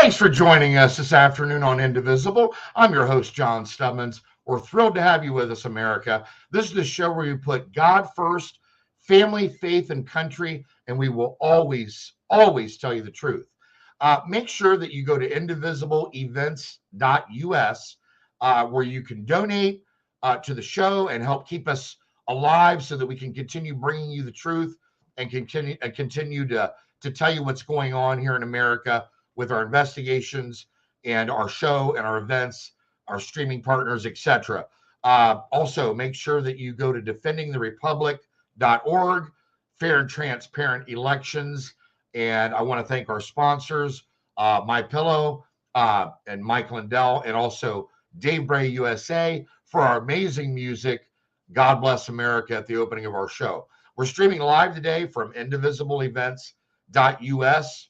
Thanks for joining us this afternoon on Indivisible. I'm your host, John Stubbins. We're thrilled to have you with us, America. This is the show where you put God first, family, faith, and country, and we will always tell you the truth. Make sure that you go to indivisibleevents.us, where you can donate to the show and help keep us alive so that we can continue bringing you the truth and continue to tell you what's going on here in America with our investigations and our show and our events, our streaming partners, etc. Also, make sure that you go to defendingtherepublic.org, fair and transparent elections. And I want to thank our sponsors, MyPillow and Mike Lindell, and also Dave Bray USA for our amazing music. God bless America at the opening of our show. We're streaming live today from indivisibleevents.us,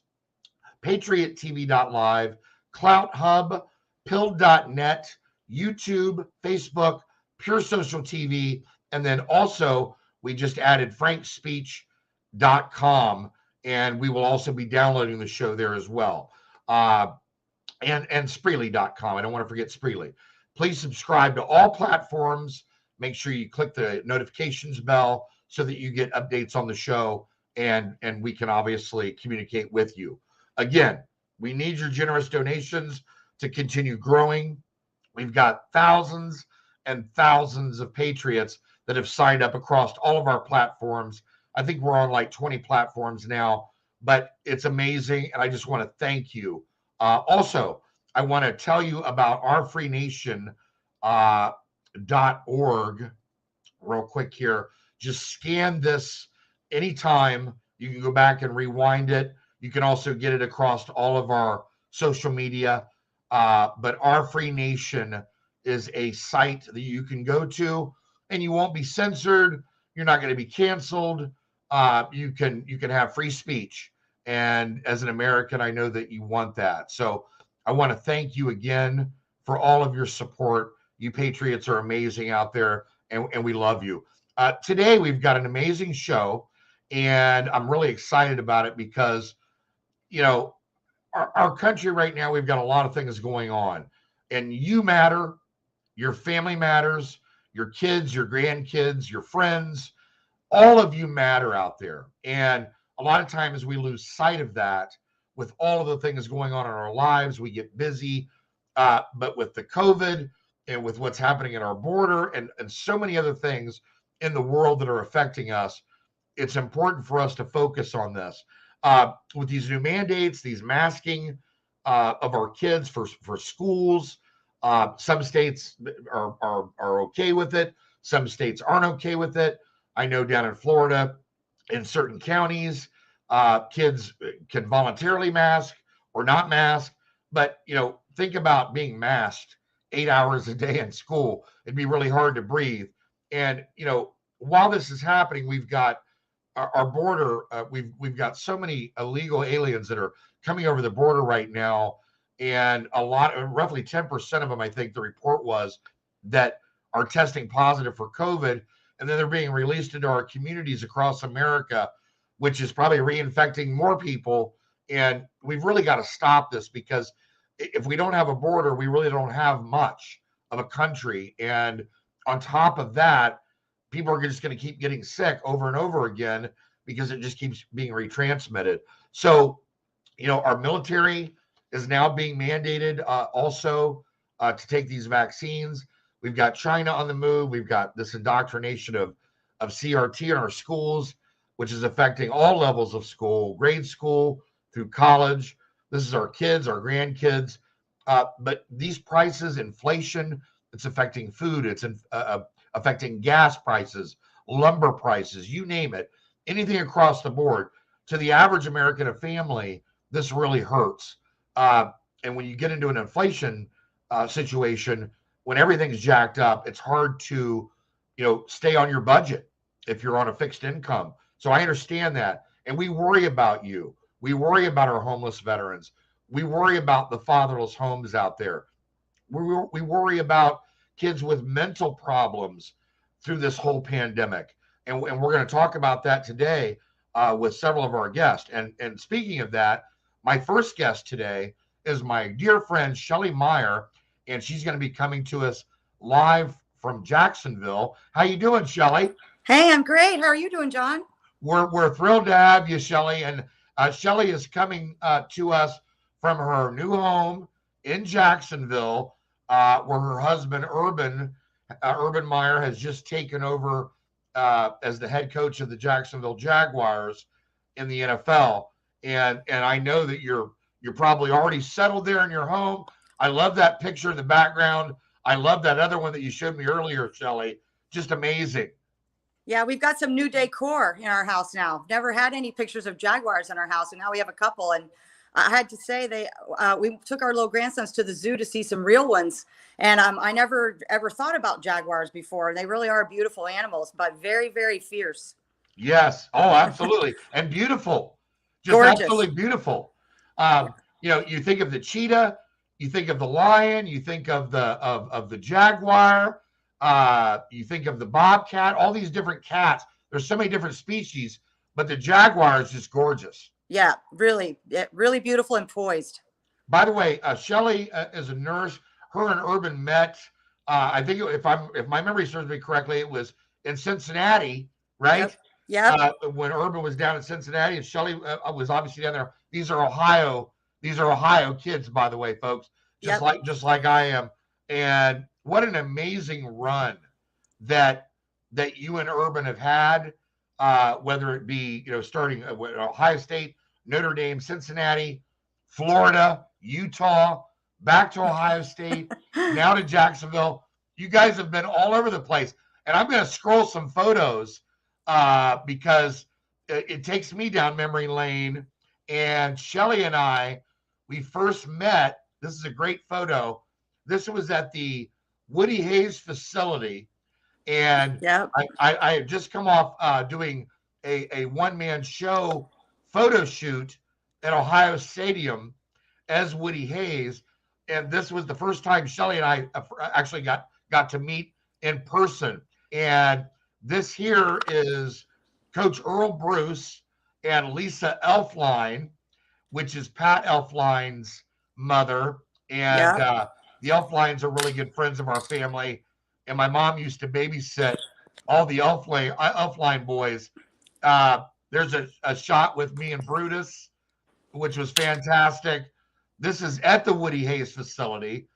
PatriotTV.live, Clout Hub, Pill.net, YouTube, Facebook, Pure Social TV, and then also we just added FrankSpeech.com, and we will also be downloading the show there as well. And Spreely.com. I don't want to forget Spreely. Please subscribe to all platforms. Make sure you click the notifications bell so that you get updates on the show, and we can obviously communicate with you. Again, we need your generous donations to continue growing. We've got thousands and thousands of patriots that have signed up across all of our platforms. I think we're on like 20 platforms now, but it's amazing, and I just want to thank you. Also, I want to tell you about ourfreenation.org real quick here. Just scan this anytime. You can go back and rewind it. You can also get it across all of our social media. But Our Free Nation is a site that you can go to, and you won't be censored. You're not going to be canceled. You can have free speech. And as an American, I know that you want that. So I want to thank you again for all of your support. You patriots are amazing out there, and we love you. Today, we've got an amazing show, and I'm really excited about it because, you know, our country right now, we've got a lot of things going on, and you matter. Your family matters. Your kids, your grandkids, your friends, all of you matter out there. And a lot of times we lose sight of that with all of the things going on in our lives. We get busy, but with the COVID and with what's happening at our border and so many other things in the world that are affecting us, it's important for us to focus on this. With these new mandates, these masking of our kids for schools, some states are okay with it. Some states aren't okay with it. I know down in Florida, in certain counties, kids can voluntarily mask or not mask. But, you know, think about being masked 8 hours a day in school. It'd be really hard to breathe. And, you know, while this is happening, we've got our border. We've got so many illegal aliens that are coming over the border right now. And roughly 10% of them, I think the report was, that are testing positive for COVID. And then they're being released into our communities across America, which is probably reinfecting more people. And we've really got to stop this, because if we don't have a border, we really don't have much of a country. And on top of that, people are just going to keep getting sick over and over again because it just keeps being retransmitted. So, you know, our military is now being mandated also to take these vaccines. We've got China on the move. We've got this indoctrination of CRT in our schools, which is affecting all levels of school, grade school through college. This is our kids, our grandkids. But these prices, inflation, it's affecting food. It's affecting gas prices, lumber prices, you name it, anything across the board. To the average American family, this really hurts. And when you get into an inflation situation, when everything's jacked up, it's hard to, you know, stay on your budget if you're on a fixed income. So I understand that. And we worry about you. We worry about our homeless veterans. We worry about the fatherless homes out there. We worry about kids with mental problems through this whole pandemic. And we're going to talk about that today with several of our guests. And speaking of that, my first guest today is my dear friend Shelly Meyer, and she's going to be coming to us live from Jacksonville. How you doing, Shelly? Hey, I'm great. How are you doing, John? We're thrilled to have you, Shelly. And Shelly is coming to us from her new home in Jacksonville, where her husband Urban Meyer has just taken over as the head coach of the Jacksonville Jaguars in the NFL. And I know that you're probably already settled there in your home. I love that picture in the background. I love that other one that you showed me earlier, Shelly. Just amazing. Yeah, we've got some new decor in our house now. Never had any pictures of Jaguars in our house, and now we have a couple. And I had to say we took our little grandsons to the zoo to see some real ones. And I never ever thought about Jaguars before. They really are beautiful animals, but very, very fierce. Yes. Oh, absolutely. And beautiful. Just gorgeous. Absolutely beautiful. You think of the cheetah, you think of the lion, you think of the jaguar, you think of the bobcat, all these different cats. There's so many different species, but the jaguar is just gorgeous. Yeah, really beautiful and poised. By the way, Shelly is a nurse. Her and Urban met. I think if my memory serves me correctly, it was in Cincinnati, right? Yeah. When Urban was down in Cincinnati, and Shelly was obviously down there. These are Ohio kids, by the way, folks. Just like I am. And what an amazing run that you and Urban have had. Whether it be starting with Ohio State, Notre Dame, Cincinnati, Florida, Utah, back to Ohio State, now to Jacksonville. You guys have been all over the place, and I'm going to scroll some photos because it takes me down memory lane. And Shelly and I, we first met. This is a great photo. This was at the Woody Hayes facility. And I had just come off doing a one-man show photo shoot at Ohio Stadium as Woody Hayes. And this was the first time Shelly and I actually got to meet in person. And this here is Coach Earl Bruce and Lisa Elfline, which is Pat Elfline's mother. And the Elflines are really good friends of our family. And my mom used to babysit all the Elfline boys. There's a shot with me and Brutus, which was fantastic. This is at the Woody Hayes facility,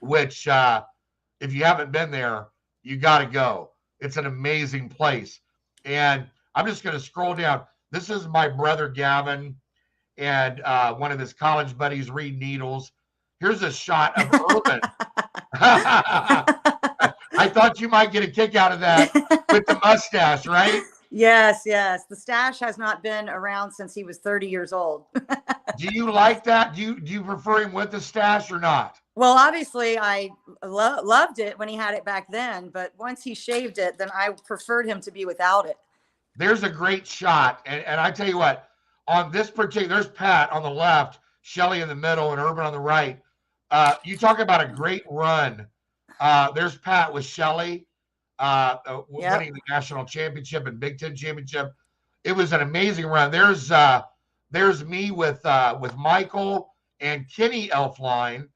which if you haven't been there, you got to go. It's an amazing place. And I'm just going to scroll down. This is my brother Gavin and one of his college buddies, Reed Needles. Here's a shot of Urban. I thought you might get a kick out of that with the mustache, right? Yes. The stash has not been around since he was 30 years old. Do you like that? Do you prefer him with the stash or not? Well, obviously, I loved it when he had it back then. But once he shaved it, then I preferred him to be without it. There's a great shot. And I tell you what, on this particular, there's Pat on the left, Shelly in the middle, and Urban on the right. You talk about a great run. There's Pat with Shelly winning the national championship and Big Ten championship. It was an amazing run. There's me with Michael and Kenny Elfline.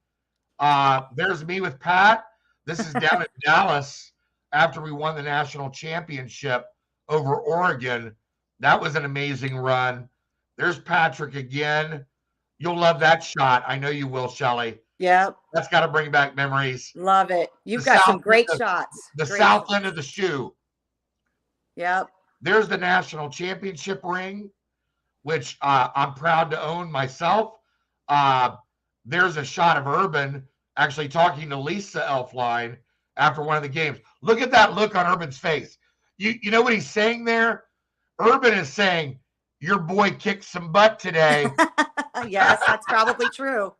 There's me with Pat. This is down in Dallas after we won the national championship over Oregon. That was an amazing run. There's Patrick again. You'll love that shot. I know you will, Shelly. Yep. That's got to bring back memories. Love it. You've got some great shots. The south end of the shoe. Yep. There's the national championship ring, which I'm proud to own myself. There's a shot of Urban actually talking to Lisa Elfline after one of the games. Look at that look on Urban's face. You know what he's saying there? Urban is saying, your boy kicked some butt today. Yes, that's probably true.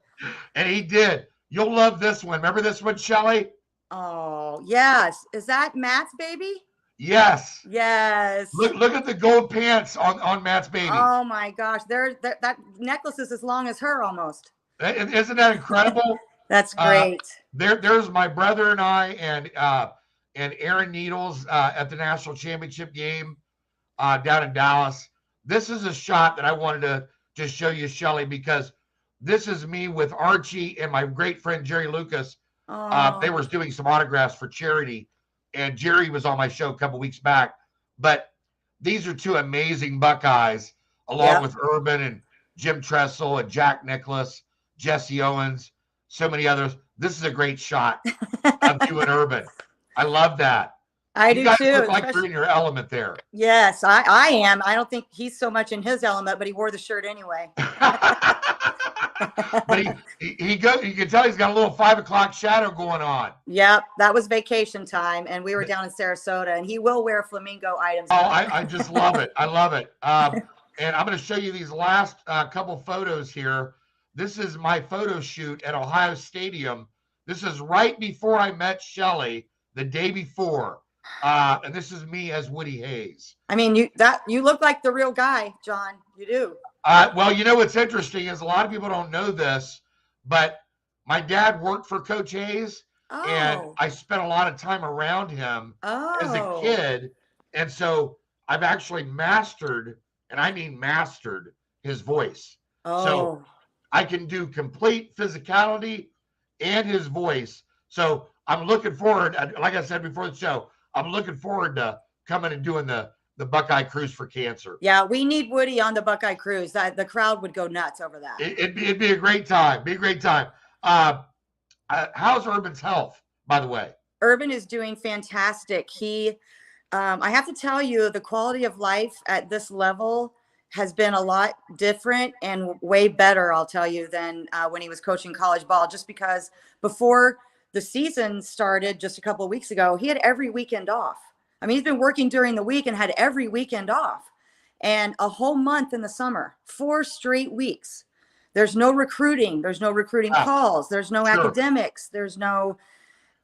And he did. You'll love this one. Remember this one, Shelly? Oh, yes. Is that Matt's baby? Yes. Yes. Look at the gold pants on Matt's baby. Oh my gosh. That necklace is as long as her almost. Isn't that incredible? That's great. There's my brother and I and Aaron Needles at the national championship game down in Dallas. This is a shot that I wanted to just show you, Shelly, because This is me with Archie and my great friend Jerry Lucas. They Oh, were doing some autographs for charity, and Jerry was on my show a couple weeks back. But these are two amazing Buckeyes, along yep. with Urban and Jim Tressel and Jack Nicklaus, Jesse Owens, so many others. This is a great shot of you and Urban. I love that. I You do guys too. look like you're in your element there. Yes, I am. I don't think he's so much in his element, but he wore the shirt anyway. But he go. You can tell he's got a little 5 o'clock shadow going on. Yep, that was vacation time, and we were down in Sarasota, and he will wear flamingo items. Oh, I just love it. I love it. And I'm going to show you these last couple photos here. This is my photo shoot at Ohio Stadium. This is right before I met Shelly, the day before. And this is me as Woody Hayes. I mean, you look like the real guy, John. You do. Well, you know what's interesting is a lot of people don't know this, but my dad worked for Coach Hayes, and I spent a lot of time around him as a kid. And so I've actually mastered, and I mean mastered, his voice. So I can do complete physicality and his voice. So I'm looking forward, like I said before the show, I'm looking forward to coming and doing the Buckeye Cruise for Cancer. Yeah, we need Woody on the Buckeye Cruise. The crowd would go nuts over that. It'd be a great time. Be a great time. How's Urban's health, by the way? Urban is doing fantastic. I have to tell you, the quality of life at this level has been a lot different and way better, I'll tell you, than when he was coaching college ball. Just because before the season started just a couple of weeks ago, he had every weekend off. I mean, he's been working during the week and had every weekend off, and a whole month in the summer, 4 straight weeks. There's no recruiting. There's no recruiting calls. There's no academics. There's no,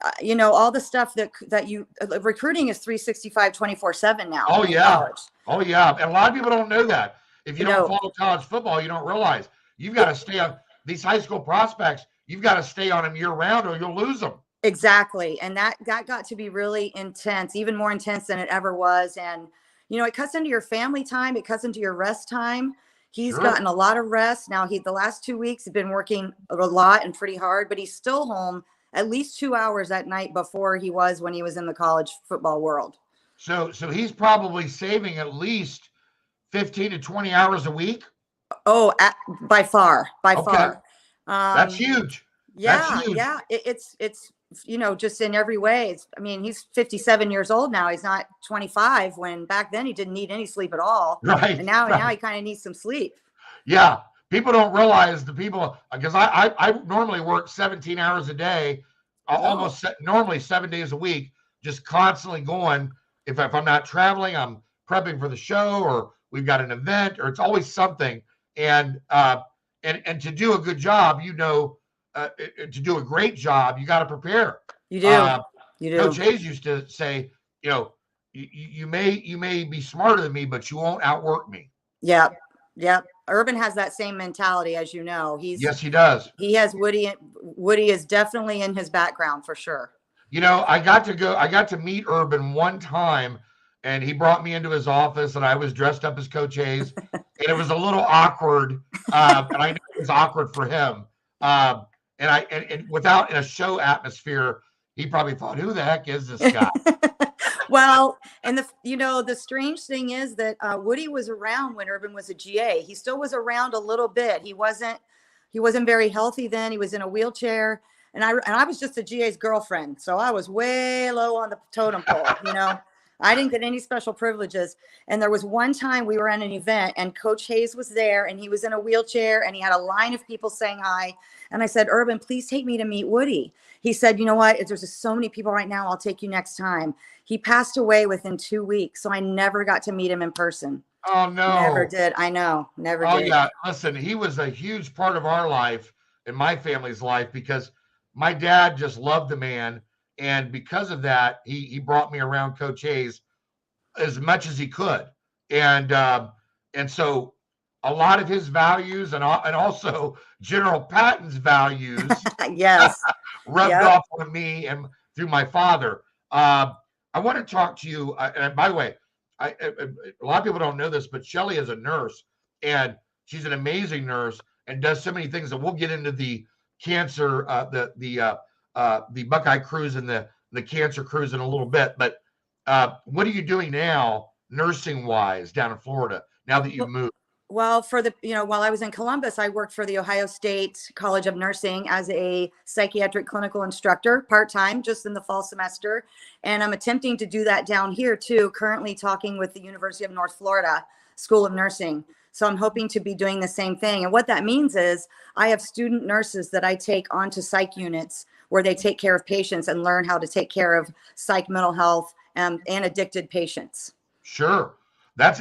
all the stuff that you recruiting is 365, 24/7 now. Oh yeah. Oh yeah. And a lot of people don't know that. If you don't follow college football, you don't realize you've got to stay on these high school prospects. You've got to stay on them year round or you'll lose them. Exactly. And that got to be really intense, even more intense than it ever was. And, it cuts into your family time. It cuts into your rest time. He's gotten a lot of rest. Now, the last 2 weeks have been working a lot and pretty hard, but he's still home at least 2 hours at night before he was when he was in the college football world. So he's probably saving at least 15 to 20 hours a week. Oh, by far. That's huge. Yeah. That's huge. Yeah. It's just in every way. He's 57 years old now. He's not 25 when back then he didn't need any sleep at all. Right. And now he kind of needs some sleep. Yeah. People don't realize because I normally work 17 hours a day, normally 7 days a week, just constantly going. If I'm not traveling, I'm prepping for the show or we've got an event or it's always something. And to do a good job, to do a great job, you got to prepare. You do. You do. Coach Hayes used to say, you may be smarter than me, but you won't outwork me. Yep. Urban has that same mentality, as you know. Yes, he does. He has Woody. Woody is definitely in his background for sure. I got to meet Urban one time, and he brought me into his office, and I was dressed up as Coach Hayes, and it was a little awkward, and I know it was awkward for him. And without in a show atmosphere, he probably thought, "Who the heck is this guy?" Well, and the strange thing is that Woody was around when Urban was a GA. He still was around a little bit. He wasn't very healthy then. He was in a wheelchair, and I was just a GA's girlfriend, so I was way low on the totem pole. I didn't get any special privileges. And there was one time we were at an event and Coach Hayes was there and he was in a wheelchair and he had a line of people saying hi. And I said, Urban, please take me to meet Woody. He said, you know what? There's just so many people right now. I'll take you next time. He passed away within 2 weeks. So I never got to meet him in person. Oh, no. Never did. I know. Never did. Oh, yeah. Listen, he was a huge part of our life and my family's life because my dad just loved the man. And because of that, he brought me around Coach Hayes as much as he could. And so a lot of his values and also General Patton's values yes, rubbed off on me and through my father. I want to talk to you. And by the way, a lot of people don't know this, but Shelly is a nurse and she's an amazing nurse. and does so many things. And we'll get into the cancer, the Buckeye Cruise and the cancer cruise in a little bit. But what are you doing now, nursing wise, down in Florida, now that you've moved? Well, while I was in Columbus, I worked for the Ohio State College of Nursing as a psychiatric clinical instructor, part-time, just in the fall semester. And I'm attempting to do that down here too, currently talking with the University of North Florida School of Nursing. So I'm hoping to be doing the same thing. And what that means is I have student nurses that I take onto psych units where they take care of patients and learn how to take care of psych, mental health, and addicted patients. Sure. That's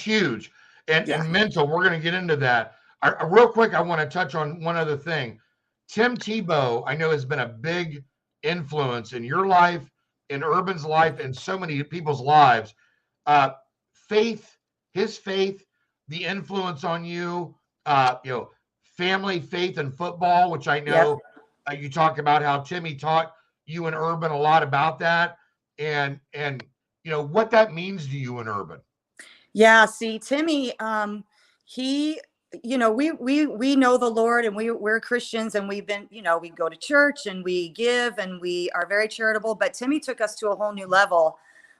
huge. And mental, we're going to get into that. Real quick, I want to touch on one other thing. Tim Tebow, I know, has been a big influence in your life, in Urban's life, and so many people's lives. His faith, the influence on you, family, faith, and football, which I know you talk about how Timmy taught you and Urban a lot about that, and what that means to you and Urban. Yeah, see, Timmy, he, we know the Lord, and we're Christians, and we've been, we go to church and we give and we are very charitable. But Timmy took us to a whole new level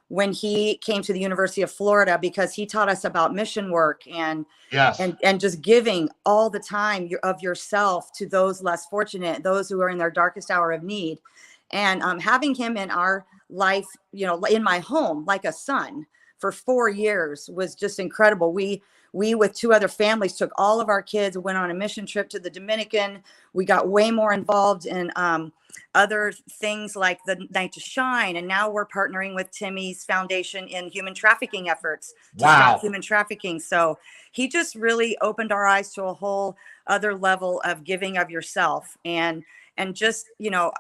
when he came to the University of Florida, because he taught us about mission work and just giving all the time of yourself to those less fortunate, those who are in their darkest hour of need. And having him in our life, in my home, like a son, for 4 years was just incredible. We with 2 other families took all of our kids, went on a mission trip to the Dominican. We got way more involved in other things like the Night to Shine. And now we're partnering with Timmy's foundation in human trafficking efforts to stop human trafficking. So he just really opened our eyes to a whole other level of giving of yourself. And just,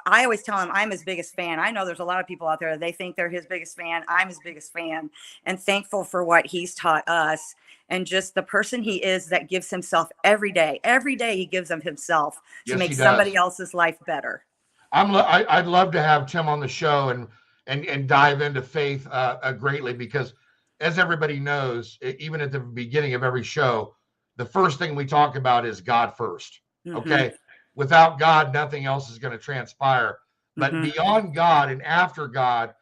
I always tell him I'm his biggest fan. I know there's a lot of people out there, they think they're his biggest fan. I'm his biggest fan, and thankful for what he's taught us, and just the person he is that gives himself every day. Every day he gives of himself to make somebody else's life better. I'd love to have Tim on the show and dive into faith greatly, because as everybody knows, even at the beginning of every show, the first thing we talk about is God first. Okay. Without God, nothing else is going to transpire. But beyond God and after God,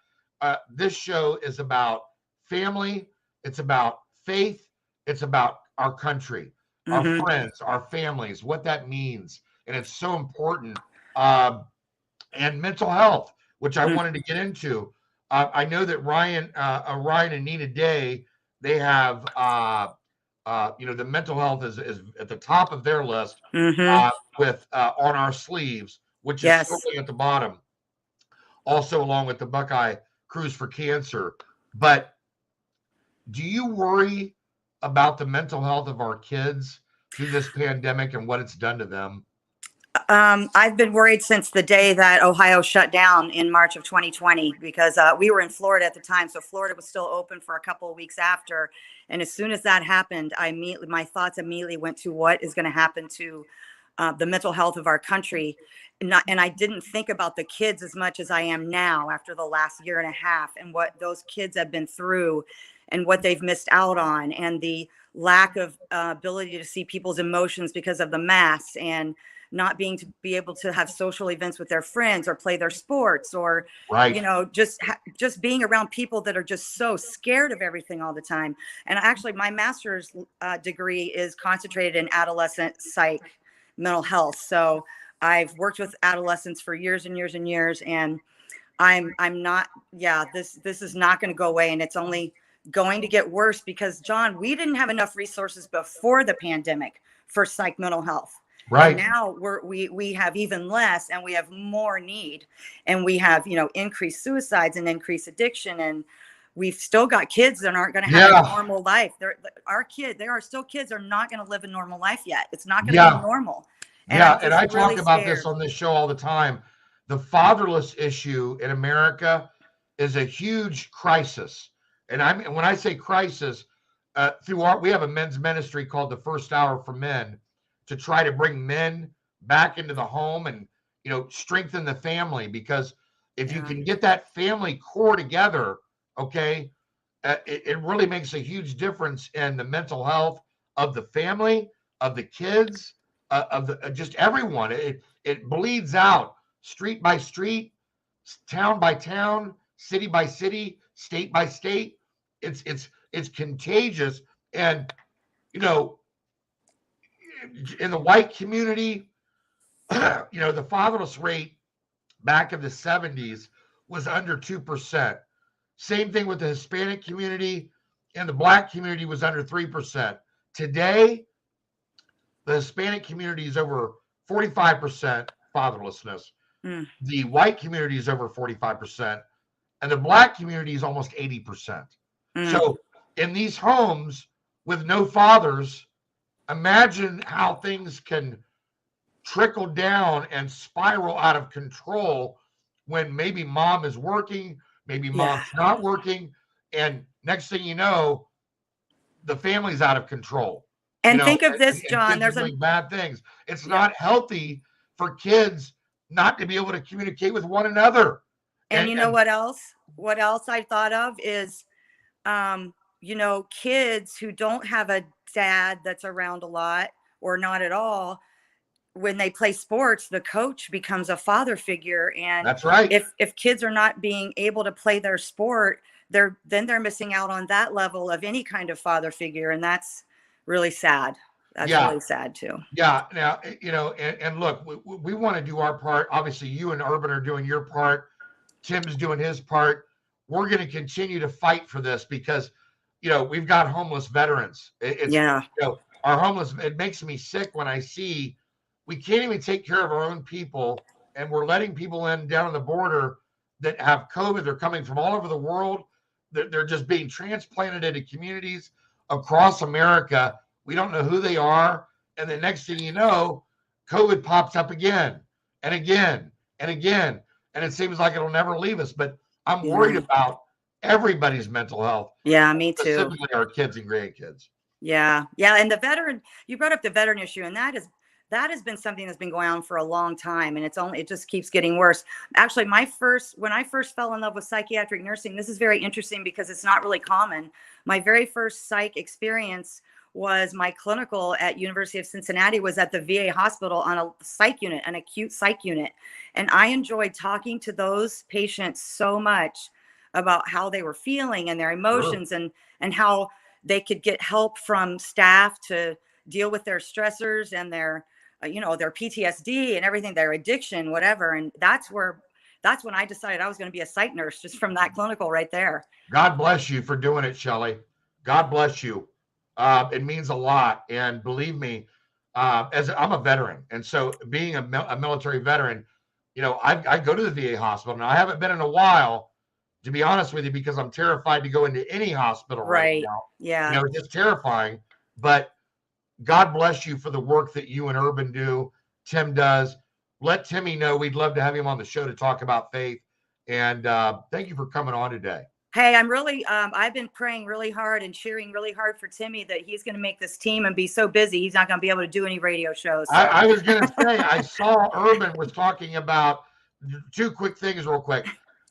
this show is about family. It's about faith. It's about our country, our friends, our families, what that means. And it's so important. And mental health, which I wanted to get into. I know that Ryan and Nina Day, they have, the mental health is at the top of their list with On Our Sleeves, which is totally at the bottom, also along with the Buckeye Cruise for Cancer. But do you worry about the mental health of our kids through this pandemic and what it's done to them? I've been worried since the day that Ohio shut down in March of 2020, because we were in Florida at the time. So Florida was still open for a couple of weeks after. And as soon as that happened, my thoughts immediately went to what is going to happen to the mental health of our country. And I didn't think about the kids as much as I am now after the last year and a half, and what those kids have been through and what they've missed out on, and the lack of ability to see people's emotions because of the masks, and not being to be able to have social events with their friends or play their sports, or just being around people that are just so scared of everything all the time. And actually my master's degree is concentrated in adolescent psych mental health. So I've worked with adolescents for years and years and years, and I'm not, this is not going to go away, and it's only going to get worse, because John, we didn't have enough resources before the pandemic for psych mental health. Right. And now we have even less, and we have more need, and we have, increased suicides and increased addiction, and we've still got kids that aren't going to have a normal life. There are still kids that are not going to live a normal life yet. It's not going to be normal. And and I talk about this on this show all the time. The fatherless issue in America is a huge crisis. And when I say crisis, we have a men's ministry called the First Hour for Men, to try to bring men back into the home and, strengthen the family. Because if you can get that family core together, okay, it really makes a huge difference in the mental health of the family, of the kids, just everyone. It bleeds out street by street, town by town, city by city, state by state. It's contagious. And you know, in the white community, the fatherless rate back in the 70s was under 2%. Same thing with the Hispanic community, and the Black community was under 3%. Today, the Hispanic community is over 45% fatherlessness. The white community is over 45%, and the Black community is almost 80%. So in these homes with no fathers, imagine how things can trickle down and spiral out of control when maybe mom is working, maybe mom's not working, and next thing you know, the family's out of control. And think of this, John. There's doing bad things. It's not healthy for kids not to be able to communicate with one another. And you know what else? What else I thought of is, kids who don't have a dad that's around a lot or not at all. When they play sports, the coach becomes a father figure. And that's right. If kids are not being able to play their sport, they're missing out on that level of any kind of father figure. And that's really sad. That's really sad too. Yeah. Now, and look, we want to do our part. Obviously you and Urban are doing your part. Tim's doing his part. We're going to continue to fight for this because, we've got homeless veterans. Our homeless, it makes me sick when I see we can't even take care of our own people, and we're letting people in down on the border that have COVID. They're coming from all over the world. They're just being transplanted into communities across America. We don't know who they are. And the next thing you know, COVID pops up again and again and again. And it seems like it'll never leave us. But I'm worried about everybody's mental health. Yeah, me too. Specifically our kids and grandkids. Yeah. Yeah. And you brought up the veteran issue, and that has been something that's been going on for a long time, and it just keeps getting worse. Actually, when I first fell in love with psychiatric nursing, this is very interesting because it's not really common. My very first psych experience was my clinical at University of Cincinnati was at the VA hospital on a psych unit, an acute psych unit. And I enjoyed talking to those patients so much about how they were feeling and their emotions and how they could get help from staff to deal with their stressors and their PTSD and everything, their addiction, whatever. And that's when I decided I was going to be a psych nurse, just from that clinical right there. God bless you for doing it, Shelly. God bless you. It means a lot. And believe me, as I'm a veteran. And so being a military veteran, I go to the VA hospital, and I haven't been in a while, to be honest with you, because I'm terrified to go into any hospital right now. Yeah. It's just terrifying. But God bless you for the work that you and Urban do. Tim does. Let Timmy know. We'd love to have him on the show to talk about faith. And thank you for coming on today. Hey, I'm really, I've been praying really hard and cheering really hard for Timmy that he's going to make this team and be so busy he's not going to be able to do any radio shows. So. I was going to say, I saw Urban was talking about two quick things real quick.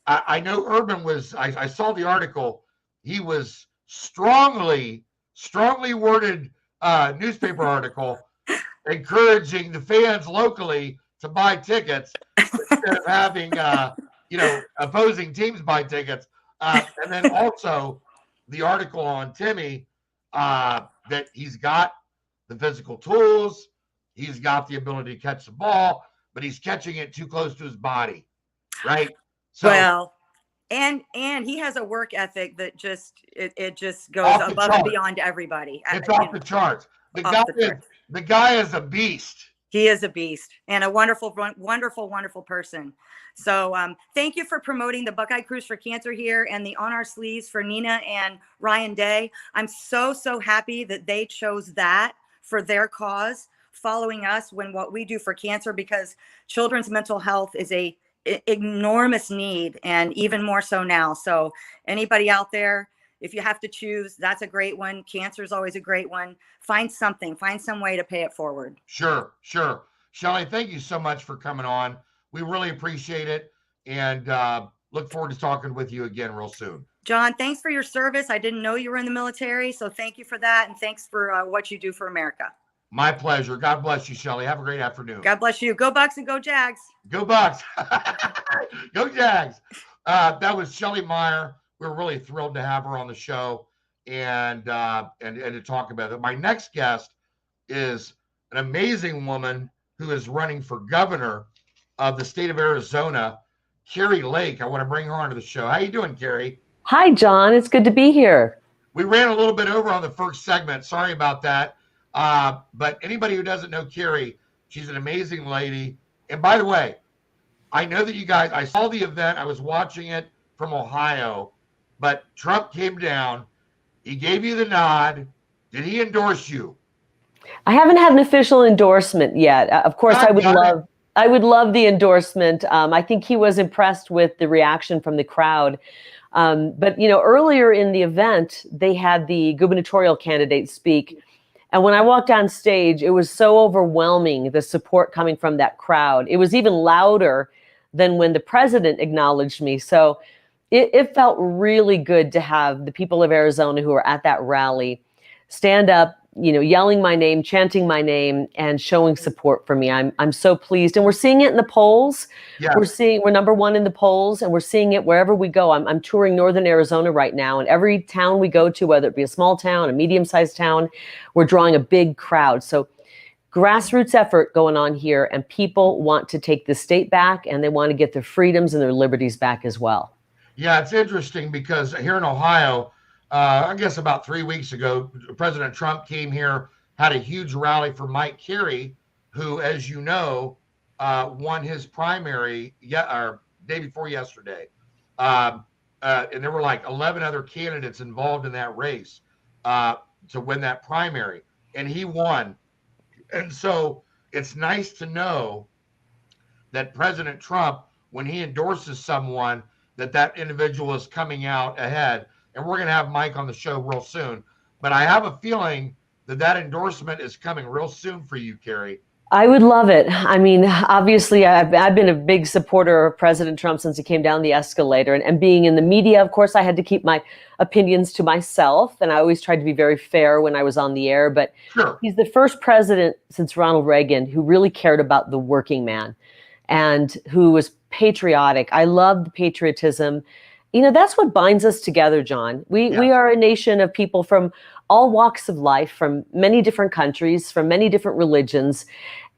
I know Urban was, I saw the article. He was strongly worded newspaper artitle encouraging the fans locally to buy tickets instead of having, opposing teams buy tickets. And then also the article on Timmy, that he's got the physical tools, he's got the ability to catch the ball, but he's catching it too close to his body, right? So, well, and he has a work ethic that just goes above and beyond everybody. It's off the charts. The guy is a beast. He is a beast and a wonderful, wonderful, wonderful person. So thank you for promoting the Buckeye Cruise for Cancer here and the On Our Sleeves for Nina and Ryan Day. I'm so happy that they chose that for their cause, following us when what we do for cancer, because children's mental health is a enormous need, and even more so now. So anybody out there, if you have to choose, that's a great one. Cancer is always a great one. Find some way to pay it forward. Sure. Shelly, thank you so much for coming on. We really appreciate it, and look forward to talking with you again real soon. John, thanks for your service. I didn't know you were in the military, so thank you for that, and thanks for what you do for America. My pleasure. God bless you, Shelly. Have a great afternoon. God bless you. Go Bucks and go Jags. Go Bucks. Go Jags. That was Shelly Meyer. We're really thrilled to have her on the show and to talk about it. My next guest is an amazing woman who is running for governor of the state of Arizona, Kari Lake. I want to bring her onto the show. How you doing, Kari? Hi, John. It's good to be here. We ran a little bit over on the first segment. Sorry about that. But anybody who doesn't know Kari, she's an amazing lady. And by the way, I know that you guys, I saw the event. I was watching it from Ohio, but Trump came down. He gave you the nod. Did he endorse you? I haven't had an official endorsement yet. Of course, I would love the endorsement. I think he was impressed with the reaction from the crowd. But, you know, earlier in the event, they had the gubernatorial candidate speak. And when I walked on stage, it was so overwhelming, the support coming from that crowd. It was even louder than when the president acknowledged me. So it felt really good to have the people of Arizona who were at that rally stand up, you know, yelling my name, chanting my name, and showing support for me. I'm so pleased. And we're seeing it in the polls. Yeah. We're number one in the polls, and we're seeing it wherever we go. I'm touring Northern Arizona right now, and every town we go to, whether it be a small town, a medium-sized town, we're drawing a big crowd. So grassroots effort going on here, and people want to take the state back, and they want to get their freedoms and their liberties back as well. Yeah, it's interesting because here in Ohio, I guess about 3 weeks ago, President Trump came here, had a huge rally for Mike Carey, who, as you know, won his primary day before yesterday. And there were like 11 other candidates involved in that race to win that primary. And he won. And so it's nice to know that President Trump, when he endorses someone, that individual is coming out ahead. And we're going to have Mike on the show real soon. But I have a feeling that endorsement is coming real soon for you, Kari. I would love it. I mean, obviously, I've been a big supporter of President Trump since he came down the escalator. And being in the media, of course, I had to keep my opinions to myself. And I always tried to be very fair when I was on the air. But sure, he's the first president since Ronald Reagan who really cared about the working man and who was patriotic. I love the patriotism. You know, that's what binds us together, John. We are a nation of people from all walks of life, from many different countries, from many different religions.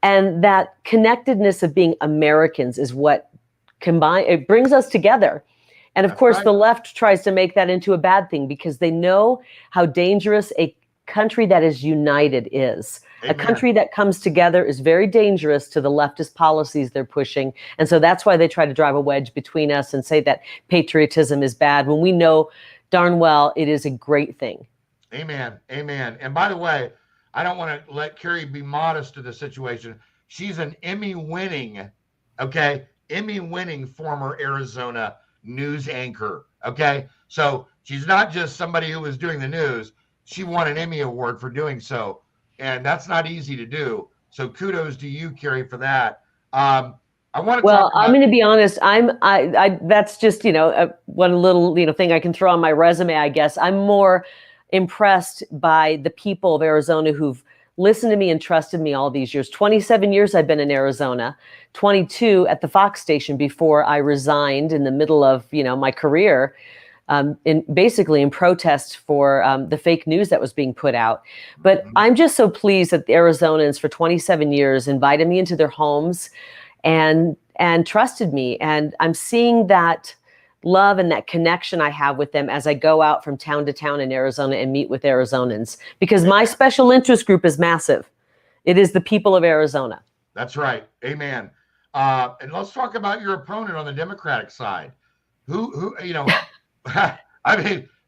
And that connectedness of being Americans is what it brings us together. And of course, the left tries to make that into a bad thing because they know how dangerous a country that is united is. Amen. A country that comes together is very dangerous to the leftist policies they're pushing. And so that's why they try to drive a wedge between us and say that patriotism is bad when we know darn well it is a great thing. Amen. Amen. And by the way, I don't want to let Kari be modest to the situation. She's an Emmy-winning former Arizona news anchor. Okay. So she's not just somebody who was doing the news. She won an Emmy Award for doing so. And that's not easy to do. So kudos to you, Kari, for that. I want to talk about, I'm going to be honest. That's just, one little, thing I can throw on my resume, I guess. I'm more impressed by the people of Arizona who've listened to me and trusted me all these years. 27 years I've been in Arizona, 22 at the Fox station before I resigned in the middle of, my career. In protest for the fake news that was being put out. But I'm just so pleased that the Arizonans for 27 years invited me into their homes and trusted me. And I'm seeing that love and that connection I have with them as I go out from town to town in Arizona and meet with Arizonans, because my special interest group is massive. It is the people of Arizona. That's right. Amen. And let's talk about your opponent on the Democratic side. Who I mean,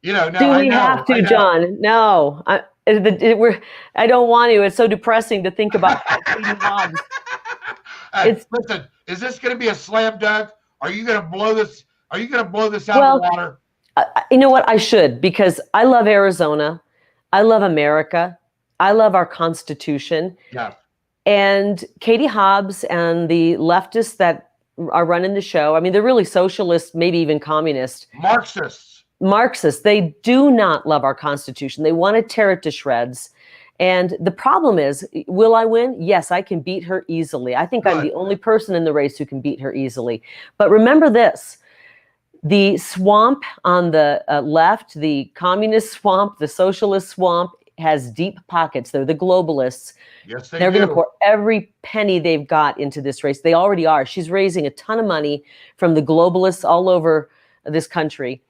now do we have to, John? No, I don't want to. It's so depressing to think about. Listen, is this going to be a slam dunk? Are you going to blow this? Are you going to blow this out of the water? You know what? I should, because I love Arizona. I love America. I love our Constitution. Yeah. And Katie Hobbs and the leftists that are running the show, I mean, they're really socialists, maybe even communist. Marxists. They do not love our Constitution. They want to tear it to shreds. And the problem is, will I win? Yes, I can beat her easily. I think I'm the only person in the race who can beat her easily. But remember this, the swamp on the left, the communist swamp, the socialist swamp, has deep pockets. They're the globalists. Yes, They're going to pour every penny they've got into this race. They already are. She's raising a ton of money from the globalists all over this country.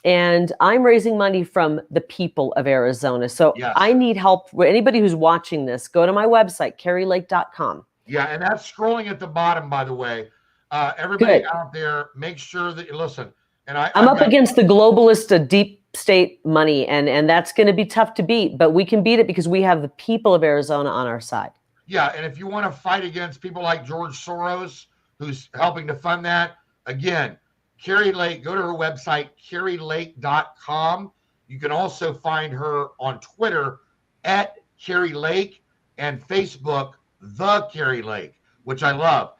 And I'm raising money from the people of Arizona. So yes. I need help. Anybody who's watching this, go to my website, karilake.com. Yeah, and that's scrolling at the bottom, by the way. Everybody out there, make sure that you listen. And I'm up against the globalist deep state money, and that's going to be tough to beat, but we can beat it because we have the people of Arizona on our side. Yeah, and if you want to fight against people like George Soros, who's helping to fund that, again, Kari Lake, go to her website, karilake.com. You can also find her on Twitter at Kari Lake and Facebook, The Kari Lake, which I love.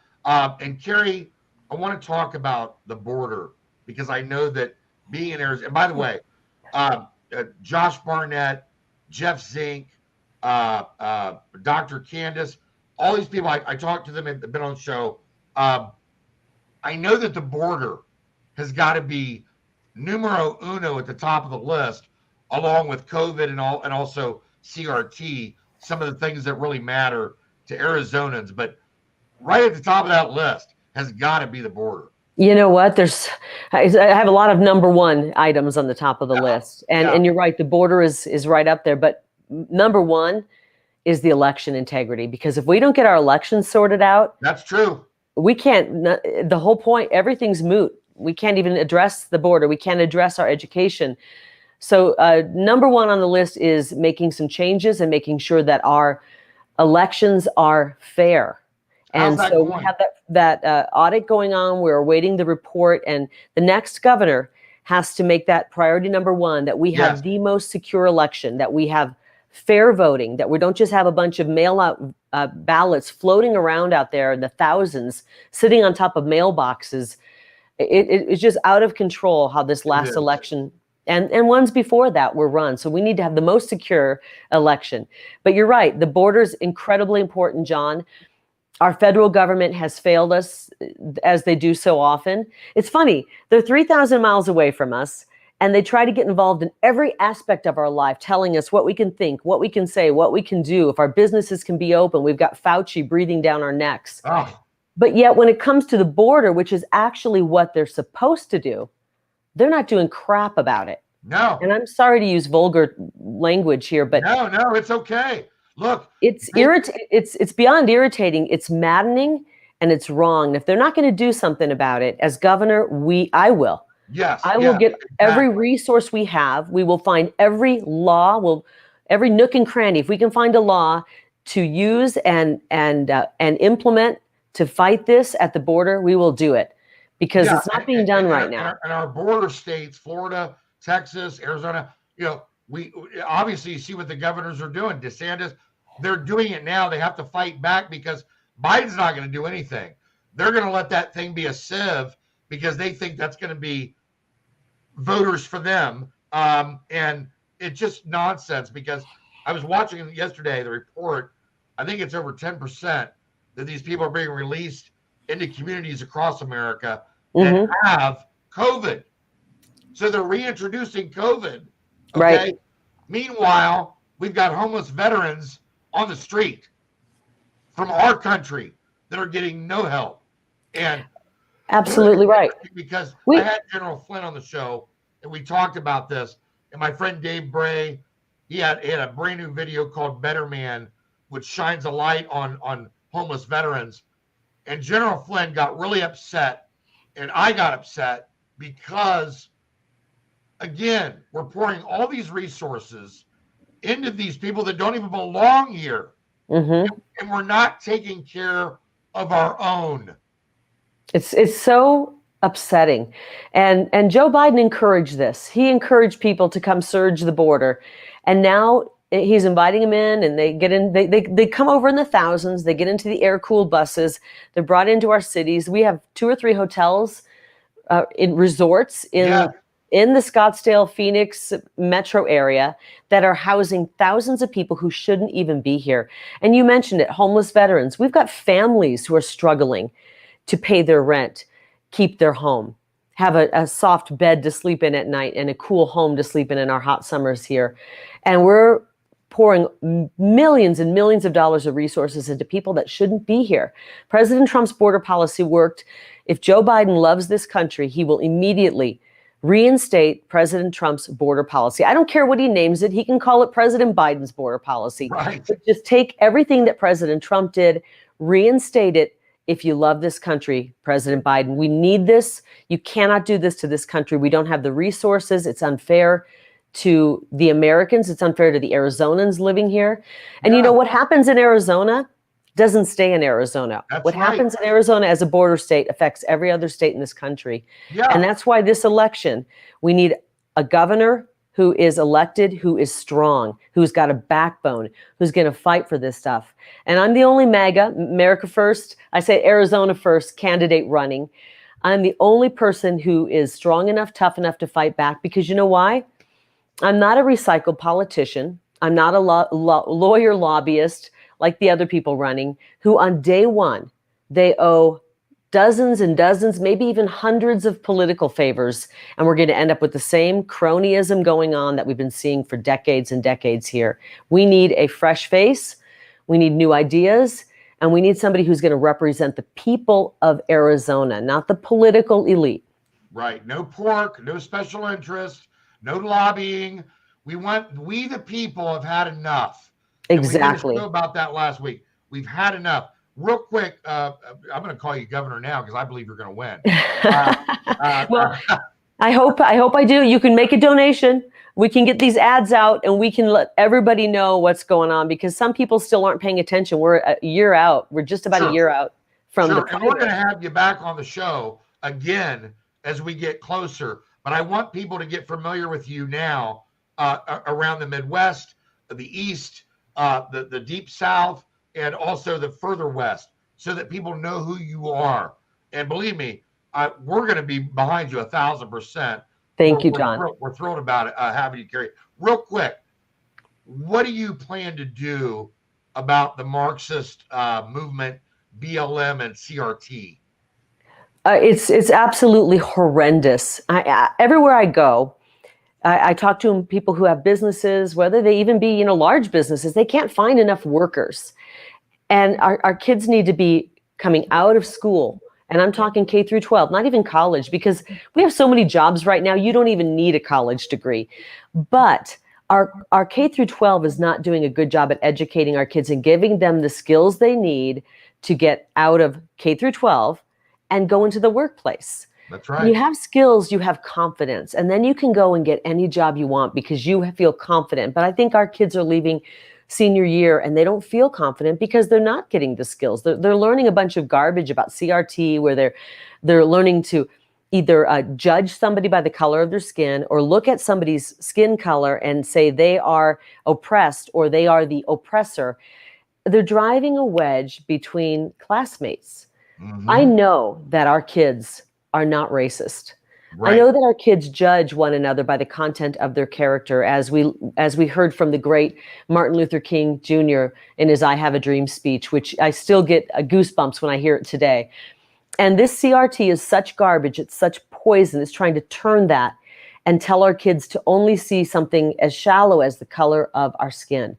And Kari, I want to talk about the border because I know that being in Arizona, and by the way, Josh Barnett, Jeff Zink, Dr. Candace, all these people, I talked to them, have been on the show. I know that the border has got to be numero uno at the top of the list, along with COVID and also CRT, some of the things that really matter to Arizonans. But right at the top of that list has got to be the border. You know what? I have a lot of number one items on the top of the list. And you're right, the border is right up there. But number one is the election integrity, because if we don't get our elections sorted out, that's true. We can't, the whole point, everything's moot. We can't even address the border. We can't address our education. So number one on the list is making some changes and making sure that our elections are fair. And so we have that audit going on. We're awaiting the report, and the next governor has to make that priority number one, that we have the most secure election, that we have fair voting, that we don't just have a bunch of mail-out ballots floating around out there in the thousands, sitting on top of mailboxes. It's just out of control how this last election and ones before that were run. So we need to have the most secure election. But you're right, the border is incredibly important, John. Our federal government has failed us, as they do so often. It's funny, they're 3,000 miles away from us, and they try to get involved in every aspect of our life, telling us what we can think, what we can say, what we can do. If our businesses can be open, we've got Fauci breathing down our necks. Oh. But yet when it comes to the border, which is actually what they're supposed to do, they're not doing crap about it. No. And I'm sorry to use vulgar language here, but no, it's okay. Look, it's beyond irritating. It's maddening, and it's wrong. If they're not going to do something about it, as governor, I will. Yes, I will get every resource we have. We will find every law, every nook and cranny. If we can find a law to use and implement to fight this at the border, we will do it, because it's not being done right now. And our border states, Florida, Texas, Arizona, we obviously, you see what the governors are doing. DeSantis, they're doing it now. They have to fight back because Biden's not going to do anything. They're going to let that thing be a sieve because they think that's going to be voters for them. And it's just nonsense, because I was watching yesterday, the report, I think it's over 10% that these people are being released into communities across America that have COVID. So they're reintroducing COVID. Okay. Right. Meanwhile, we've got homeless veterans on the street from our country that are getting no help. And absolutely right. Because I had General Flynn on the show, and we talked about this. And my friend Dave Bray, he had a brand new video called Better Man, which shines a light on homeless veterans. And General Flynn got really upset, and I got upset, because again, we're pouring all these resources into these people that don't even belong here. And we're not taking care of our own. It's so upsetting. And Joe Biden encouraged this. He encouraged people to come surge the border. And now he's inviting them in, and they get in, they come over in the thousands. They get into the air-cooled buses. They're brought into our cities. We have 2 or 3 hotels in resorts in in the Scottsdale, Phoenix metro area that are housing thousands of people who shouldn't even be here. And you mentioned it, homeless veterans. We've got families who are struggling to pay their rent, keep their home, have a soft bed to sleep in at night and a cool home to sleep in our hot summers here. And we're pouring millions and millions of dollars of resources into people that shouldn't be here. President Trump's border policy worked. If Joe Biden loves this country, he will immediately reinstate President Trump's border policy. I don't care what he names it. He can call it President Biden's border policy. Right. But just take everything that President Trump did, reinstate it. If you love this country, President Biden, we need this. You cannot do this to this country. We don't have the resources. It's unfair to the Americans. It's unfair to the Arizonans living here. And you know what happens in Arizona doesn't stay in Arizona. What happens in Arizona as a border state affects every other state in this country. Yeah. And that's why this election, we need a governor who is elected, who is strong, who's got a backbone, who's going to fight for this stuff. And I'm the only MAGA, America First, I say Arizona First candidate running. I'm the only person who is strong enough, tough enough to fight back, because you know why? I'm not a recycled politician. I'm not a lawyer lobbyist like the other people running, who on day one, they owe dozens and dozens, maybe even hundreds of political favors. And we're going to end up with the same cronyism going on that we've been seeing for decades and decades here. We need a fresh face. We need new ideas. And we need somebody who's going to represent the people of Arizona, not the political elite. Right. No pork, no special interest, no lobbying. We the people have had enough. Exactly. We did a show about that last week. We've had enough. Real quick, I'm going to call you governor now because I believe you're going to win. Well, I hope I do. You can make a donation. We can get these ads out and we can let everybody know what's going on, because some people still aren't paying attention. We're a year out. We're just about a year out from the and we're going to have you back on the show again as we get closer. But I want people to get familiar with you now around the Midwest, the East, the Deep South, and also the further West, so that people know who you are. And believe me, we're going to be behind you 1,000%. Thank you, John. We're thrilled about it, having you, Kari. Real quick, what do you plan to do about the Marxist movement, BLM and CRT? It's absolutely horrendous. Everywhere I go, I talk to people who have businesses, whether they even be, large businesses. They can't find enough workers. And our kids need to be coming out of school. And I'm talking K through 12, not even college, because we have so many jobs right now. You don't even need a college degree. But our K through 12 is not doing a good job at educating our kids and giving them the skills they need to get out of K through 12 and go into the workplace. That's right. When you have skills, you have confidence, and then you can go and get any job you want because you feel confident. But I think our kids are leaving senior year and they don't feel confident because they're not getting the skills. They're learning a bunch of garbage about CRT, where they're learning to either judge somebody by the color of their skin or look at somebody's skin color and say they are oppressed or they are the oppressor. They're driving a wedge between classmates. Mm-hmm. I know that our kids are not racist. Right. I know that our kids judge one another by the content of their character, as we heard from the great Martin Luther King Jr. in his I Have a Dream speech, which I still get goosebumps when I hear it today. And this CRT is such garbage, it's such poison. It's trying to turn that and tell our kids to only see something as shallow as the color of our skin.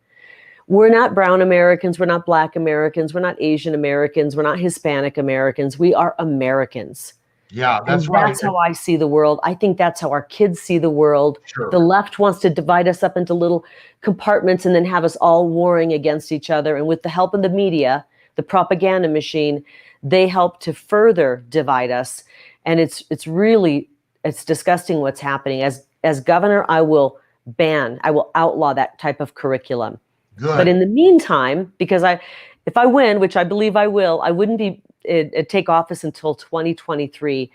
We're not brown Americans, we're not Black Americans, we're not Asian Americans, we're not Hispanic Americans, we are Americans. Yeah, that's right. That's how I see the world. I think that's how our kids see the world. Sure. The left wants to divide us up into little compartments and then have us all warring against each other. And with the help of the media, the propaganda machine, they help to further divide us. And it's disgusting what's happening. As governor, I will outlaw that type of curriculum. Good. But in the meantime, because if I win, which I believe I will, I wouldn't take office until 2023.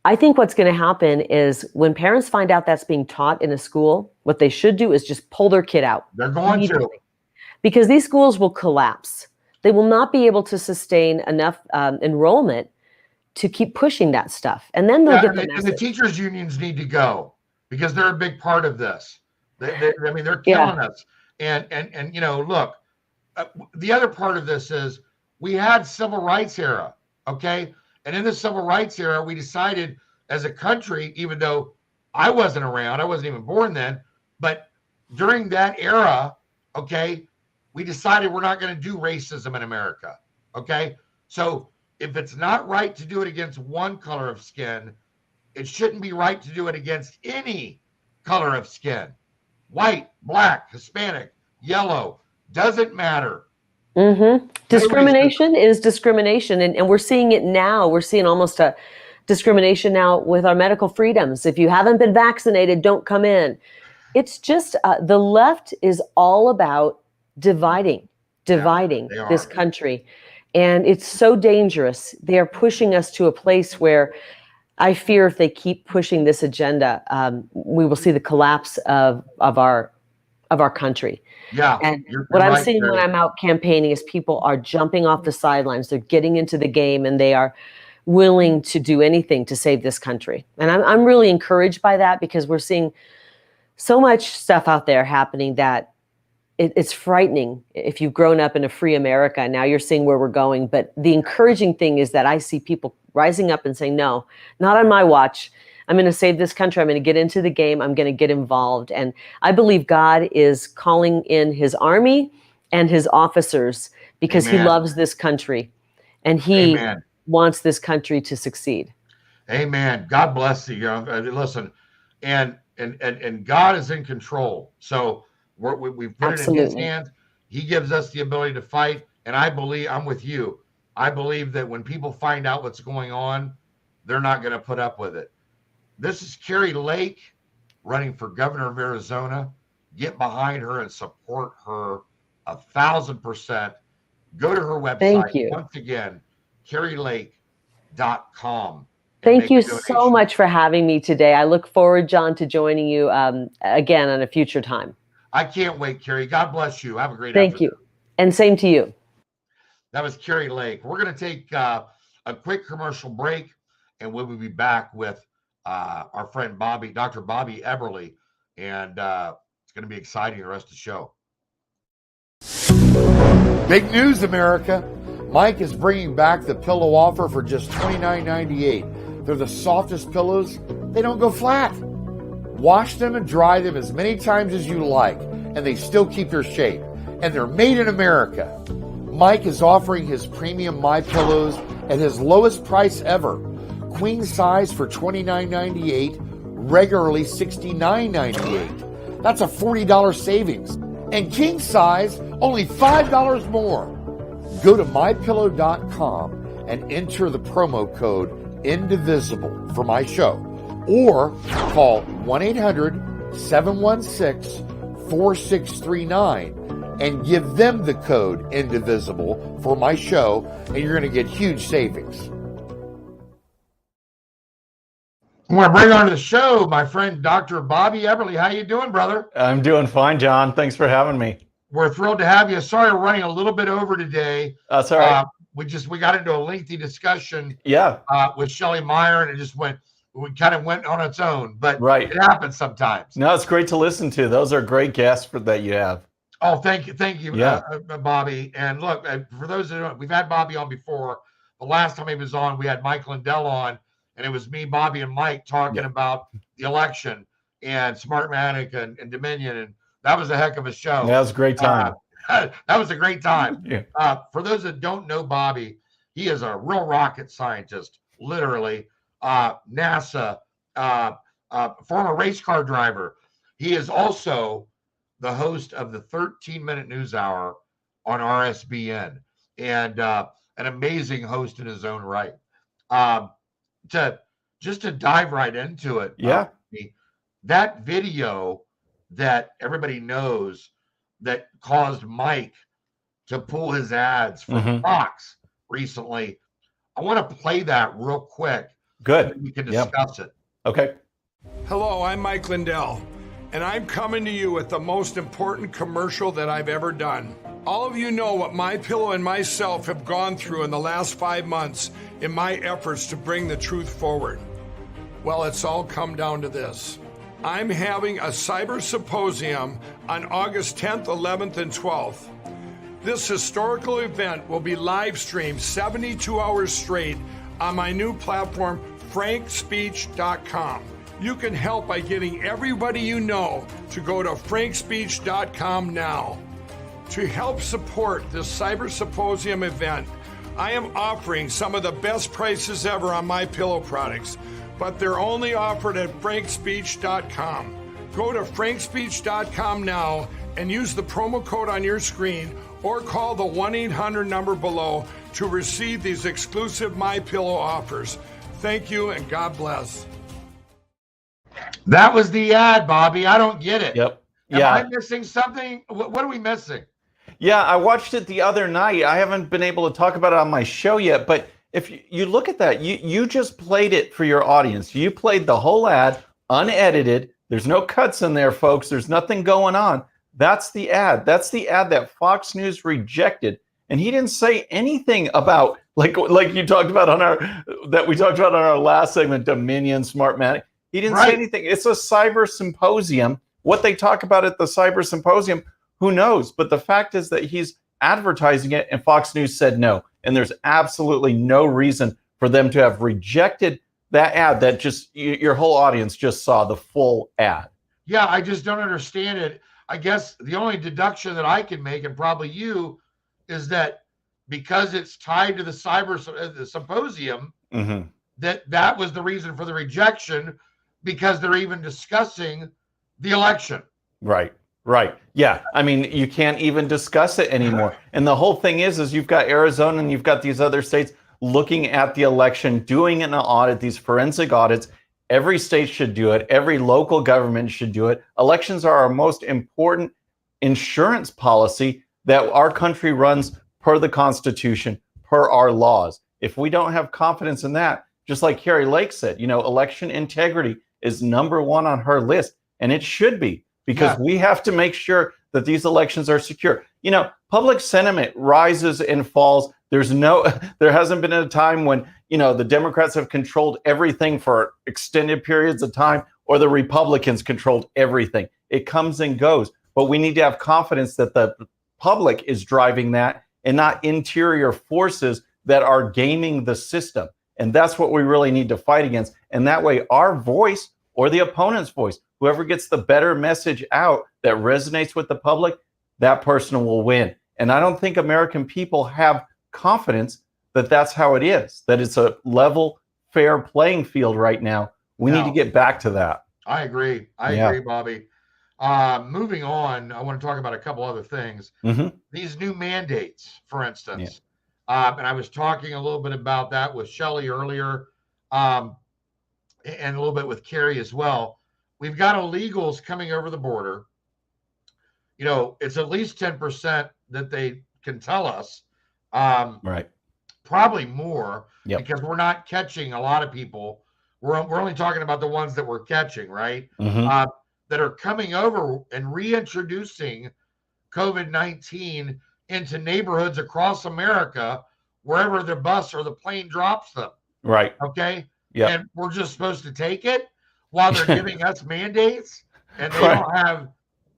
I think what's going to happen is when parents find out that's being taught in a school, what they should do is just pull their kid out. They're going to. Because these schools will collapse. They will not be able to sustain enough enrollment to keep pushing that stuff, and then they'll get the and message. the teachers unions need to go because they're a big part of this. I mean, they're killing us. And you know, look, the other part of this is we had civil rights era, okay? And in the civil rights era, we decided as a country, even though I wasn't around, I wasn't even born then, but during that era, okay, we decided we're not going to do racism in America, okay? So if it's not right to do it against one color of skin, it shouldn't be right to do it against any color of skin. White, black, Hispanic, yellow, doesn't matter. Discrimination is discrimination. And we're seeing it now. We're seeing almost a discrimination now with our medical freedoms. If you haven't been vaccinated, don't come in. It's just the left is all about dividing this country. And it's so dangerous. They are pushing us to a place where I fear if they keep pushing this agenda, we will see the collapse of our country. Yeah. And what I'm seeing when I'm out campaigning is people are jumping off the sidelines. They're getting into the game, and they are willing to do anything to save this country. And I'm really encouraged by that, because we're seeing so much stuff out there happening that it's frightening. If you've grown up in a free America, now you're seeing where we're going. But the encouraging thing is that I see people rising up and saying, no, not on my watch. I'm going to save this country. I'm going to get into the game. I'm going to get involved. And I believe God is calling in his army and his officers because he loves this country and he wants this country to succeed. Amen. God bless you. Listen, and God is in control. So we've put it in his hands. He gives us the ability to fight. And I believe, I'm with you. I believe that when people find out what's going on, they're not going to put up with it. This is Kari Lake running for governor of Arizona. Get behind her and support her 1,000%. Go to her website. Thank you. Once again, KariLake.com. Thank you so much for having me today. I look forward, John, to joining you again on a future time. I can't wait, Kari. God bless you. Have a great afternoon. Thank you. And same to you. That was Kari Lake. We're going to take a quick commercial break, and we'll be back with our friend Bobby, Dr. Bobby Eberle, and it's going to be exciting the rest of the show. Big news, America. Mike is bringing back the pillow offer for just $29.98. They're the softest pillows. They don't go flat. Wash them and dry them as many times as you like, and they still keep their shape. And they're made in America. Mike is offering his premium My Pillows at his lowest price ever. Queen size for $29.98, regularly $69.98. That's a $40 savings. And king size, only $5 more. Go to mypillow.com and enter the promo code INDIVISIBLE for my show. Or call 1-800-716-4639 and give them the code INDIVISIBLE for my show, and you're going to get huge savings. I want to bring on to the show my friend Dr. Bobby Eberle. How you doing, brother? I'm doing fine, John. Thanks for having me. We're thrilled to have you. Sorry, we're running a little bit over today. That's all right. We got into a lengthy discussion. Yeah. With Shelly Meyer, and we kind of went on its own. But right. It happens sometimes. No, it's great to listen to. Those are great guests that you have. Oh, thank you, Bobby. And look, for those who don't, we've had Bobby on before. The last time he was on, we had Mike Lindell on, and it was me, Bobby, and Mike talking about the election and Smartmatic and Dominion, and that was a heck of a show. That was a great time. That was a great time. For those that don't know Bobby, he is a real rocket scientist, literally. NASA, former race car driver. He is also the host of the 13-minute news hour on RSBN, and an amazing host in his own right. To dive right into it. That video that everybody knows that caused Mike to pull his ads from Fox recently. I want to play that real quick. Good. We can discuss it. Okay. Hello, I'm Mike Lindell, and I'm coming to you with the most important commercial that I've ever done. All of you know what MyPillow and myself have gone through in the last 5 months in my efforts to bring the truth forward. Well, it's all come down to this. I'm having a cyber symposium on August 10th, 11th, and 12th. This historical event will be live streamed 72 hours straight on my new platform, frankspeech.com. You can help by getting everybody you know to go to frankspeech.com now. To help support this cyber symposium event, I am offering some of the best prices ever on MyPillow products, but they're only offered at frankspeech.com. Go to frankspeech.com now and use the promo code on your screen or call the 1-800 number below to receive these exclusive MyPillow offers. Thank you and God bless. That was the ad, Bobby. I don't get it. Yep. Am Yeah. I missing something? What are we missing? Yeah, I watched it the other night. I haven't been able to talk about it on my show yet, but if you look at that, you just played it for your audience. You played the whole ad unedited. There's no cuts in there, folks. There's nothing going on. That's the ad. That's the ad that Fox News rejected. And he didn't say anything about like you talked about we talked about on our last segment, Dominion, Smartmatic. He didn't say anything. It's a cyber symposium. What they talk about at the cyber symposium, who knows? But the fact is that he's advertising it, and Fox News said no. And there's absolutely no reason for them to have rejected that ad that just your whole audience just saw the full ad. Yeah, I just don't understand it. I guess the only deduction that I can make, and probably you, is that because it's tied to the the symposium, that was the reason for the rejection, because they're even discussing the election. Right. Yeah. I mean, you can't even discuss it anymore. And the whole thing is you've got Arizona and you've got these other states looking at the election, doing an audit, these forensic audits. Every state should do it. Every local government should do it. Elections are our most important insurance policy that our country runs per the Constitution, per our laws. If we don't have confidence in that, just like Kari Lake said, election integrity is number one on her list, and it should be, because we have to make sure that these elections are secure. Public sentiment rises and falls. There hasn't been a time when, the Democrats have controlled everything for extended periods of time, or the Republicans controlled everything. It comes and goes, but we need to have confidence that the public is driving that and not interior forces that are gaming the system. And that's what we really need to fight against. And that way our voice, or the opponent's voice, whoever gets the better message out that resonates with the public, that person will win. And I don't think American people have confidence that that's how it is, that it's a level, fair playing field right now. We need to get back to that. I agree. I agree, Bobby. Moving on, I want to talk about a couple other things. These new mandates, for instance. And I was talking a little bit about that with Shelly earlier, and a little bit with Kari as well. We've got illegals coming over the border. It's at least 10% that they can tell us. Probably more, because we're not catching a lot of people. We're only talking about the ones that we're catching, right? That are coming over and reintroducing COVID-19 into neighborhoods across America, wherever the bus or the plane drops them. Right. Okay. Yeah. And we're just supposed to take it while they're giving us mandates, and they don't have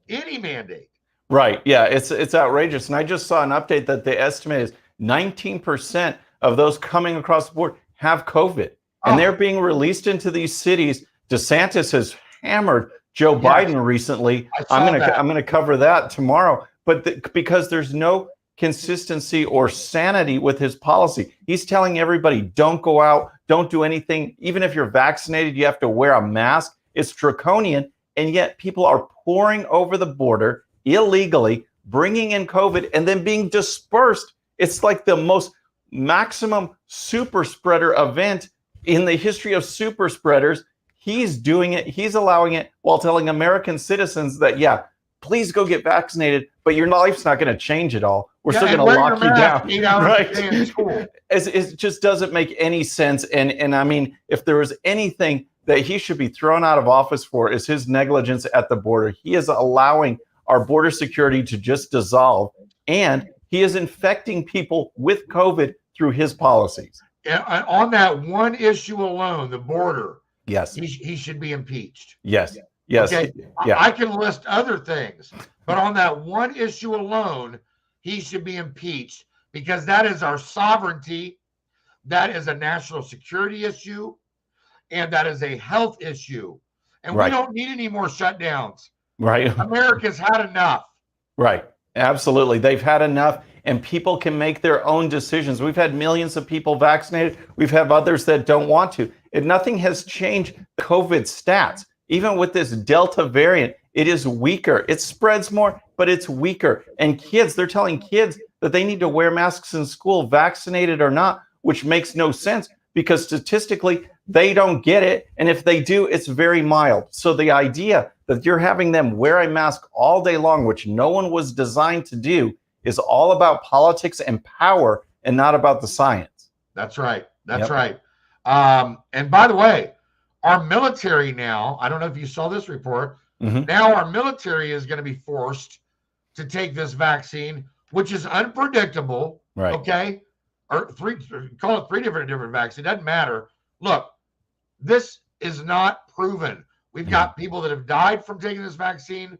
any mandate. Right. Yeah. It's outrageous. And I just saw an update that the estimate is 19% of those coming across the board have COVID, and they're being released into these cities. DeSantis has hammered Joe Biden recently. I'm going to cover that tomorrow. But because there's no consistency or sanity with his policy, he's telling everybody, don't go out, don't do anything. Even if you're vaccinated, you have to wear a mask. It's draconian. And yet people are pouring over the border illegally, bringing in COVID, and then being dispersed. It's like the most maximum super spreader event in the history of super spreaders. He's doing it. He's allowing it while telling American citizens that, please go get vaccinated, but your life's not going to change at all. We're still going to lock you down. Right. It just doesn't make any sense. And I mean, if there was anything that he should be thrown out of office for, is his negligence at the border. He is allowing our border security to just dissolve. and he is infecting people with COVID through his policies. And on that one issue alone, the border, Yes. he should be impeached. Yes. Yes. Okay. Yeah. I can list other things, but on that one issue alone, he should be impeached because that is our sovereignty. That is a national security issue, and that is a health issue. And Right. we don't need any more shutdowns. Right. America's had enough. Right. Absolutely. They've had enough, and people can make their own decisions. We've had millions of people vaccinated. We've had others that don't want to. And nothing has changed COVID stats. Even with this Delta variant, it is weaker. It spreads more, but it's weaker. And kids, they're telling kids that they need to wear masks in school, vaccinated or not, which makes no sense because statistically, they don't get it. And if they do, it's very mild. So the idea that you're having them wear a mask all day long, which no one was designed to do, is all about politics and power and not about the science. That's right. That's Yep. right. And by the way, our military now, I don't know if you saw this report, Mhm. now our military is going to be forced to take this vaccine, which is unpredictable. Right. Okay. Or call it three different vaccines. Doesn't matter. Look, this is not proven. We've got people that have died from taking this vaccine,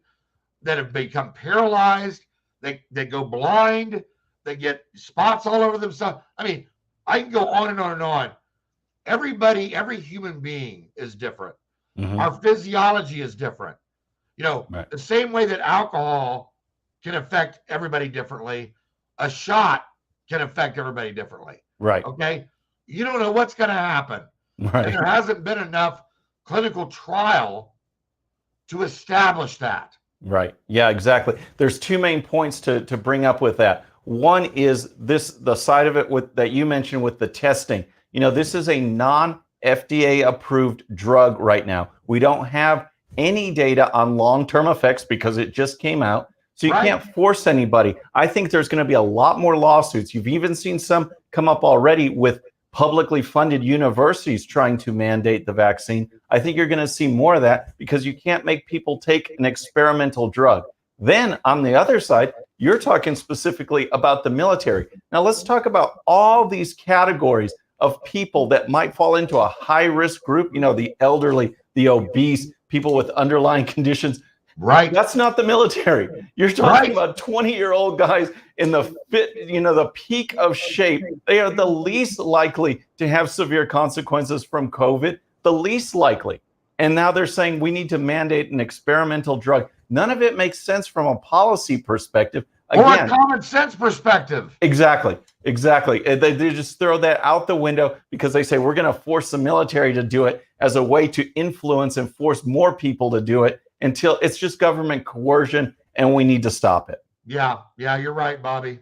that have become paralyzed, they go blind, they get spots all over themselves. I mean, I can go on and on and on. Everybody, every human being is different. Mhm. Our physiology is different. You know, Right. the same way that alcohol can affect everybody differently, a shot can affect everybody differently. Right. Okay. You don't know what's going to happen. And Right. there hasn't been enough clinical trial to establish that. Right. Yeah, exactly. There's two main points to bring up with that. One is the side of it with that you mentioned with the testing. You know, this is a non-FDA approved drug right now. We don't have any data on long-term effects because it just came out. So you Right. can't force anybody. I think there's going to be a lot more lawsuits. You've even seen some come up already with publicly funded universities trying to mandate the vaccine. I think you're going to see more of that because you can't make people take an experimental drug. Then on the other side, you're talking specifically about the military. Now let's talk about all these categories of people that might fall into a high-risk group, you know, the elderly, the obese, people with underlying conditions. Right. That's not the military. You're talking about 20-year-old guys in the fit, you know, the peak of shape. They are the least likely to have severe consequences from COVID, the least likely. And now they're saying we need to mandate an experimental drug. None of it makes sense from a policy perspective. Or a Again, common sense perspective. exactly. They just throw that out the window because they say we're going to force the military to do it as a way to influence and force more people to do it until it's just government coercion and we need to stop it. Yeah, you're right, Bobby.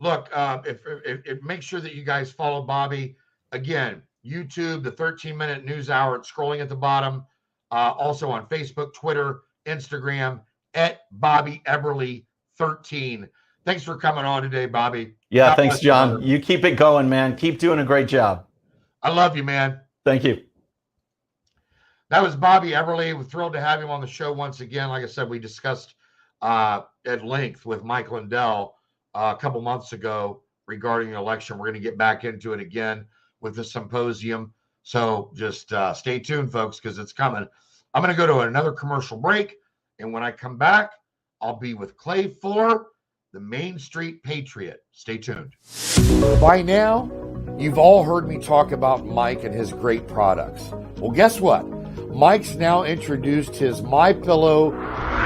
Look, if make sure that you guys follow Bobby. Again, YouTube, the 13-minute news hour, it's scrolling at the bottom. Also on Facebook, Twitter, Instagram, at Bobby Eberle 13. Thanks for coming on today, Bobby. Yeah, God thanks, bless you, John. brother. You keep it going, man. Keep doing a great job. I love you, man. Thank you. That was Bobby Eberle. We're thrilled to have him on the show once again. Like I said, we discussed at length with Mike Lindell a couple months ago regarding the election. We're going to get back into it again with the symposium. So just stay tuned, folks, because it's coming. I'm going to go to another commercial break. And when I come back, I'll be with Clay Fuller, the Main Street Patriot. Stay tuned. By now, you've all heard me talk about Mike and his great products. Well, guess what? Mike's now introduced his MyPillow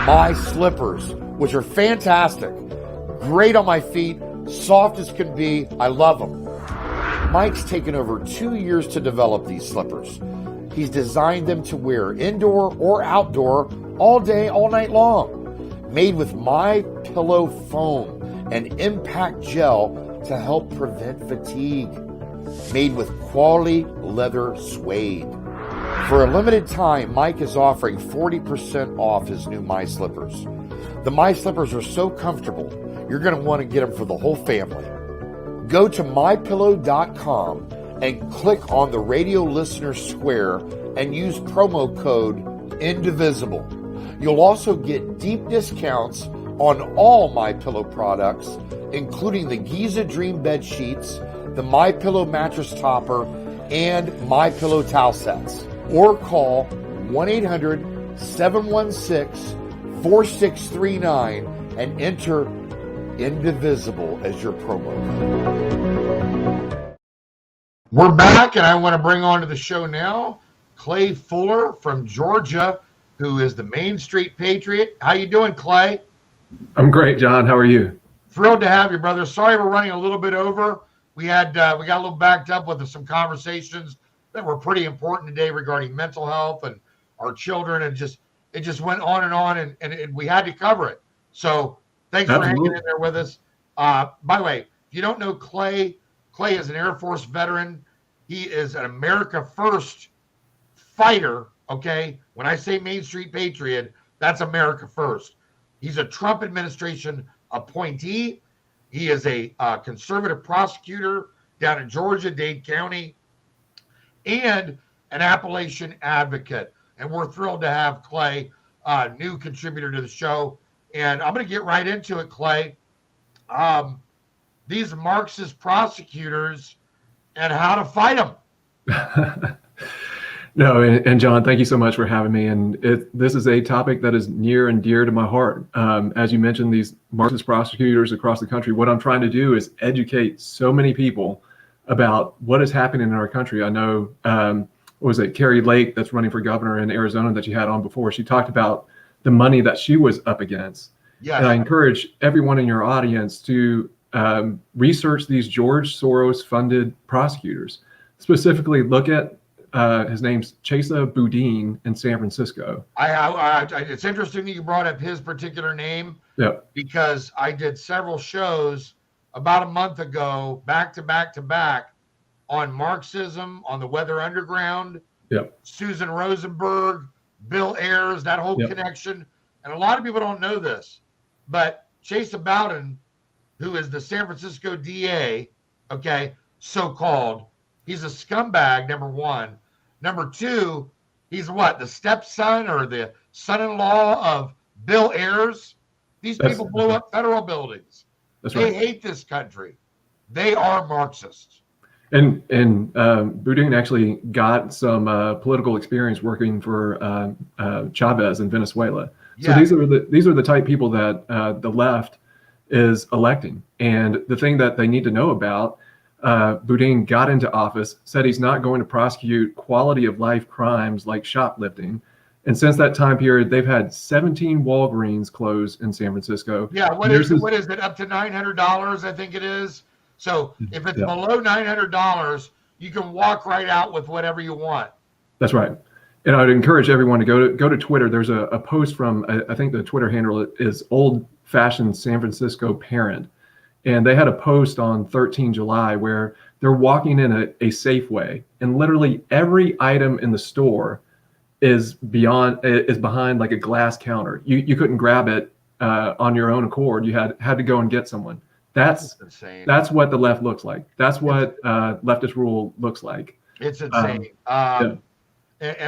My Slippers, which are fantastic. Great on my feet, soft as can be. I love them. Mike's taken over 2 years to develop these slippers. He's designed them to wear indoor or outdoor all day, all night long. Made with MyPillow foam and impact gel to help prevent fatigue. Made with quality leather suede. For a limited time, Mike is offering 40% off his new My Slippers. The My Slippers are so comfortable, you're going to want to get them for the whole family. Go to mypillow.com and click on the radio listener square and use promo code INDIVISIBLE. You'll also get deep discounts on all MyPillow products, including the Giza Dream bed sheets, the MyPillow mattress topper, and MyPillow towel sets. Or call 1-800-716-4639 and enter Indivisible as your promo code. We're back, and I want to bring on to the show now Clay Fuller from Georgia, who is the Main Street Patriot. How you doing, Clay? I'm great, John. How are you? Thrilled to have you, brother. Sorry we're running a little bit over. We got a little backed up with some conversations that were pretty important today regarding mental health and our children, and it just went on, and we had to cover it. So thanks for hanging in there with us. By the way, if you don't know Clay is an Air Force veteran. He is an America First fighter, okay? When I say Main Street Patriot, that's America First. He's a Trump administration appointee. He is a conservative prosecutor down in Georgia, Dade County, and an Appalachian advocate. And we're thrilled to have Clay, new contributor to the show. And I'm going to get right into it, Clay. These Marxist prosecutors and how to fight them. No, and John, thank you so much for having me. And this is a topic that is near and dear to my heart. As you mentioned, these Marxist prosecutors across the country, what I'm trying to do is educate so many people about what is happening in our country. I know, Kari Lake that's running for governor in Arizona that you had on before? She talked about the money that she was up against. Yes. And I encourage everyone in your audience to research these George Soros funded prosecutors. Specifically look at his name's Chesa Boudin in San Francisco. It's interesting that you brought up his particular name. Yep. Because I did several shows about a month ago, back to back, on Marxism, on the Weather Underground. Yep. Susan Rosenberg, Bill Ayers, that whole connection. And a lot of people don't know this, but Chesa Boudin, who is the San Francisco DA, okay, so-called, he's a scumbag, number one. Number two, he's what, the stepson or the son-in-law of Bill Ayers? These people blew up federal buildings. They hate this country. They are Marxists. And Boudin actually got some political experience working for Chavez in Venezuela. So these are the type people that the left is electing. And the thing that they need to know about, Boudin got into office, said he's not going to prosecute quality of life crimes like shoplifting. And since that time period, they've had 17 Walgreens close in San Francisco. Yeah, what is it? Up to $900, I think it is. So if it's below $900, you can walk right out with whatever you want. That's right. And I'd encourage everyone to go to Twitter. There's a post from, I think the Twitter handle is Old Fashioned San Francisco Parent. And they had a post on 13 July where they're walking in a Safeway, and literally every item in the store is behind like a glass counter. You couldn't grab it on your own accord. You had to go and get someone. That's insane. That's what the left looks like. That's what leftist rule looks like. It's insane. And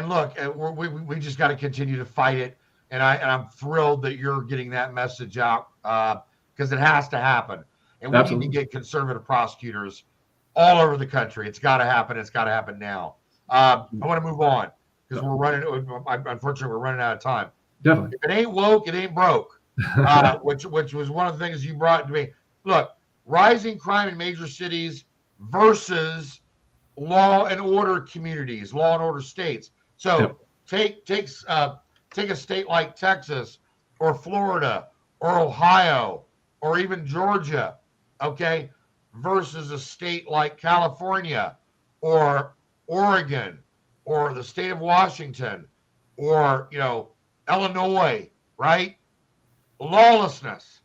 look, we just got to continue to fight it. And I'm thrilled that you're getting that message out because it has to happen. And we need to get conservative prosecutors all over the country. It's got to happen. It's got to happen now. I want to move on because unfortunately, we're running out of time. Definitely. If it ain't woke, it ain't broke, which was one of the things you brought to me. Look, rising crime in major cities versus law and order communities, law and order states. So take a state like Texas or Florida or Ohio or even Georgia, okay, versus a state like California or Oregon or the state of Washington or, Illinois, right? Lawlessness.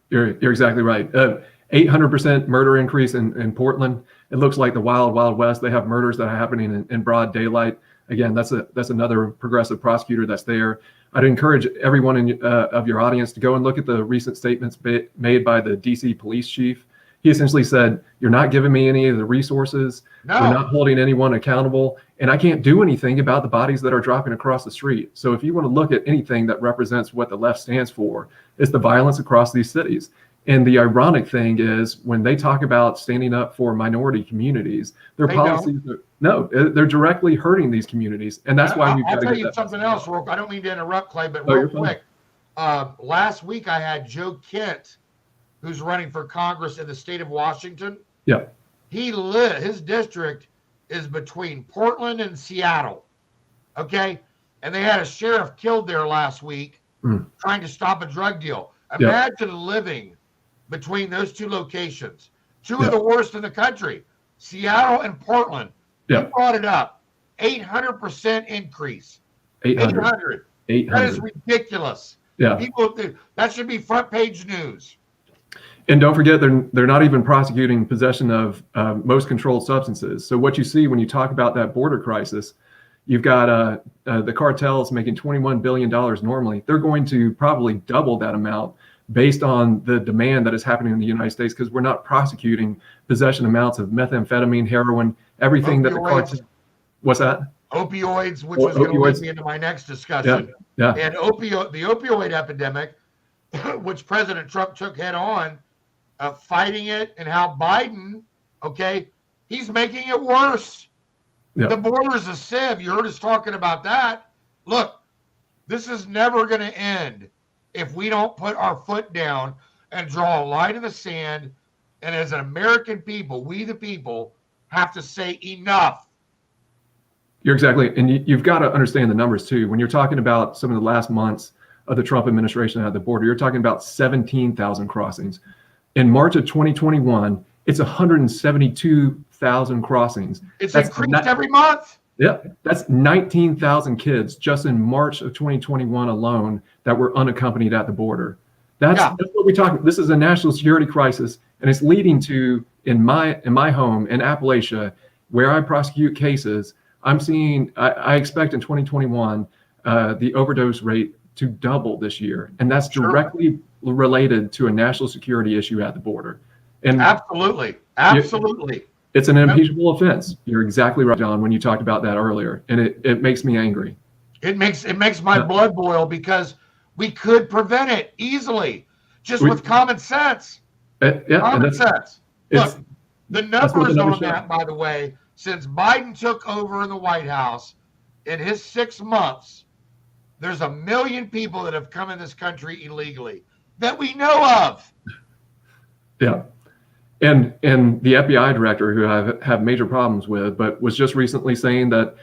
You're exactly right. 800% murder increase in Portland. It looks like the wild, wild west. They have murders that are happening in broad daylight. Again, that's another progressive prosecutor that's there. I'd encourage everyone of your audience to go and look at the recent statements made by the DC police chief. He essentially said, "You're not giving me any of the resources. No. We're not holding anyone accountable, and I can't do anything about the bodies that are dropping across the street. So if you want to look at anything that represents what the left stands for, it's the violence across these cities. And the ironic thing is when they talk about standing up for minority communities, their policies, they're directly hurting these communities. And that's why we've got to get that. I'll tell you something else, real. I don't mean to interrupt, Clay, but No, real quick. Last week I had Joe Kent, who's running for Congress in the state of Washington. Yeah. His district is between Portland and Seattle. Okay. And they had a sheriff killed there last week trying to stop a drug deal. Imagine living between those two locations, two of the worst in the country, Seattle and Portland. You brought it up. 800% increase. 800. That is ridiculous. Yeah. That should be front page news. And don't forget, they're not even prosecuting possession of most controlled substances. So what you see when you talk about that border crisis, you've got the cartels making $21 billion normally. They're going to probably double that amount based on the demand that is happening in the United States, because we're not prosecuting possession amounts of methamphetamine, heroin, everything that the cartel. What's that? Opioids, which was going to lead me into my next discussion. Yeah. And the opioid epidemic, which President Trump took head on, fighting it, and how Biden, he's making it worse. Yeah. The border's a sieve. You heard us talking about that. Look, this is never going to end if we don't put our foot down and draw a line in the sand. And as an American people, we the people have to say enough. You're exactly, and you've got to understand the numbers too. When you're talking about some of the last months of the Trump administration at the border, you're talking about 17,000 crossings. In March of 2021, it's 172,000 crossings. That's increased every month. Yeah, that's 19,000 kids just in March of 2021 alone that were unaccompanied at the border. That's what we're talking. This is a national security crisis, and it's leading to in my home in Appalachia, where I prosecute cases. I'm seeing. I expect in 2021 the overdose rate to double this year, and that's directly related to a national security issue at the border. And absolutely. It's an impeachable offense. You're exactly right, John, when you talked about that earlier, and it makes me angry. It makes my blood boil, because we could prevent it easily just with common sense. Common sense. Look, the numbers on that, by the way, since Biden took over in the White House, in his 6 months, there's 1 million people that have come in this country illegally that we know of. Yeah. And the FBI director, who I have major problems with, but was just recently saying that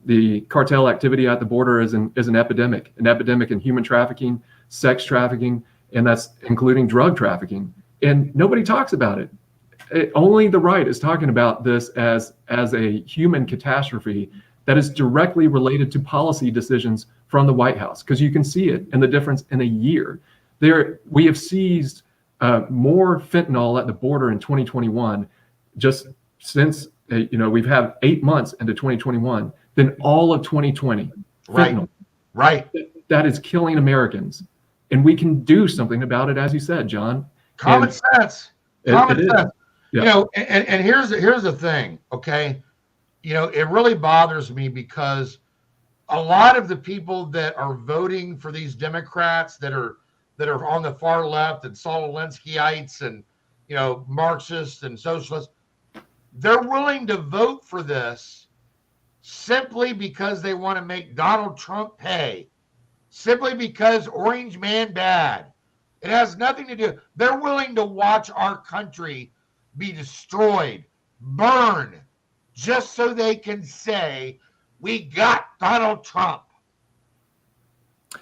the cartel activity at the border is an epidemic in human trafficking, sex trafficking, and that's including drug trafficking. And nobody talks about it. Only the right is talking about this as a human catastrophe that is directly related to policy decisions from the White House, because you can see it in the difference in a year. We have seized more fentanyl at the border in 2021, just since we've had 8 months into 2021, than all of 2020. Fentanyl. Right. That is killing Americans, and we can do something about it, as you said, John. Common sense. Common sense. Yeah. And here's the thing. Okay, it really bothers me, because a lot of the people that are voting for these Democrats that are on the far left, and Saul Alinsky-ites, and Marxists and socialists, they're willing to vote for this simply because they want to make Donald Trump pay, simply because Orange Man bad. It has nothing to do. They're willing to watch our country be destroyed, burn, just so they can say, we got Donald Trump.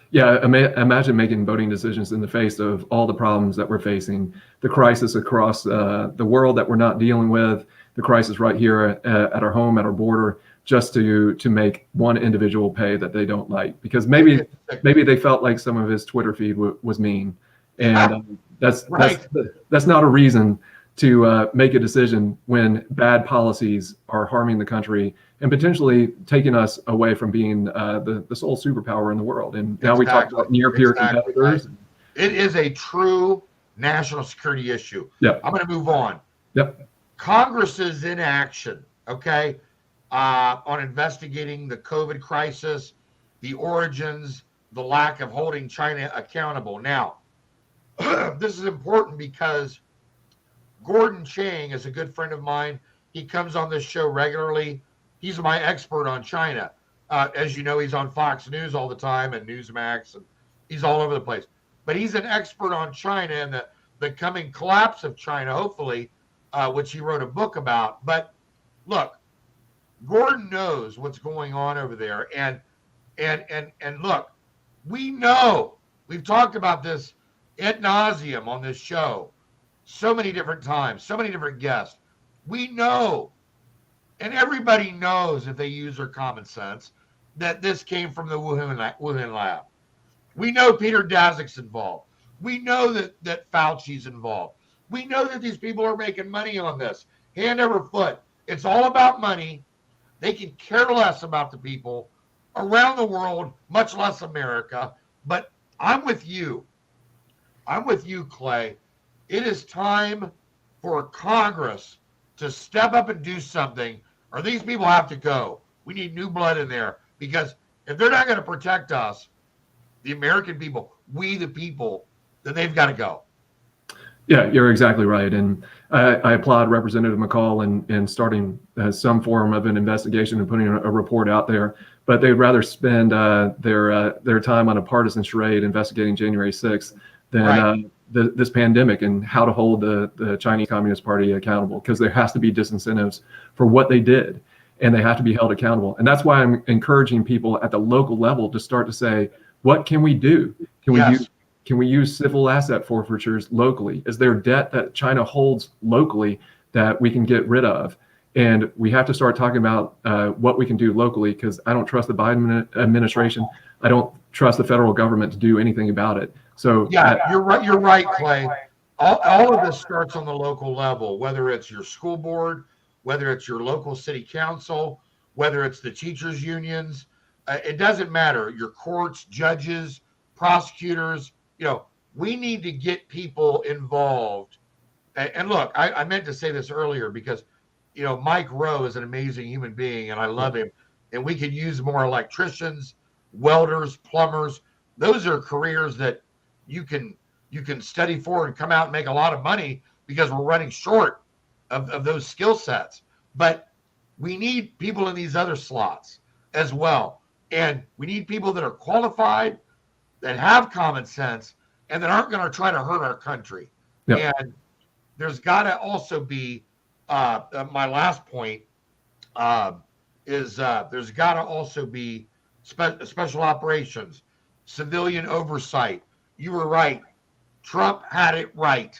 Yeah, imagine making voting decisions in the face of all the problems that we're facing, the crisis across the world that we're not dealing with, the crisis right here at our home, at our border, just to make one individual pay that they don't like, because maybe they felt like some of his Twitter feed was mean, and that's not a reason to make a decision when bad policies are harming the country and potentially taking us away from being the sole superpower in the world. And now we talk about near-peer competitors. It is a true national security issue. Yep. I'm going to move on. Yep. Congress is in action. Okay. on investigating the COVID crisis, the origins, the lack of holding China accountable. Now, this is important because Gordon Chang is a good friend of mine. He comes on this show regularly. He's my expert on China. As you know, he's on Fox News all the time and Newsmax, and he's all over the place. But he's an expert on China and the coming collapse of China, hopefully, which he wrote a book about. But look, Gordon knows what's going on over there. And look, we know, we've talked about this ad nauseum on this show so many different times, so many different guests. We know, and everybody knows if they use their common sense, that this came from the Wuhan lab. We know Peter Daszak's involved. We know that Fauci's involved. We know that these people are making money on this, hand over foot. It's all about money. They can care less about the people around the world, much less America. But I'm with you. I'm with you, Clay. It is time for Congress to step up and do something, or these people have to go. We need new blood in there, because if they're not going to protect us, the American people, we the people, then they've got to go. Yeah, you're exactly right. And I applaud Representative McCall in starting some form of an investigation and putting a report out there. But they'd rather spend their time on a partisan charade investigating January 6th than this pandemic and how to hold the Chinese Communist Party accountable, because there has to be disincentives for what they did, and they have to be held accountable. And that's why I'm encouraging people at the local level to start to say, what can we do? Can we use civil asset forfeitures locally? Is there debt that China holds locally that we can get rid of? And we have to start talking about what we can do locally, because I don't trust the Biden administration. I don't trust the federal government to do anything about it. So you're right. You're right, Clay. All of this starts on the local level, whether it's your school board, whether it's your local city council, whether it's the teachers unions. It doesn't matter. Your courts, judges, prosecutors. We need to get people involved. And look, I meant to say this earlier because, Mike Rowe is an amazing human being and I love him. And we could use more electricians, welders, plumbers. Those are careers that you can study for and come out and make a lot of money, because we're running short of those skill sets. But we need people in these other slots as well. And we need people that are qualified, that have common sense, and that aren't going to try to hurt our country. Yep. And there's got to also be, my last point is there's got to also be special operations, civilian oversight. You were right. Trump had it right.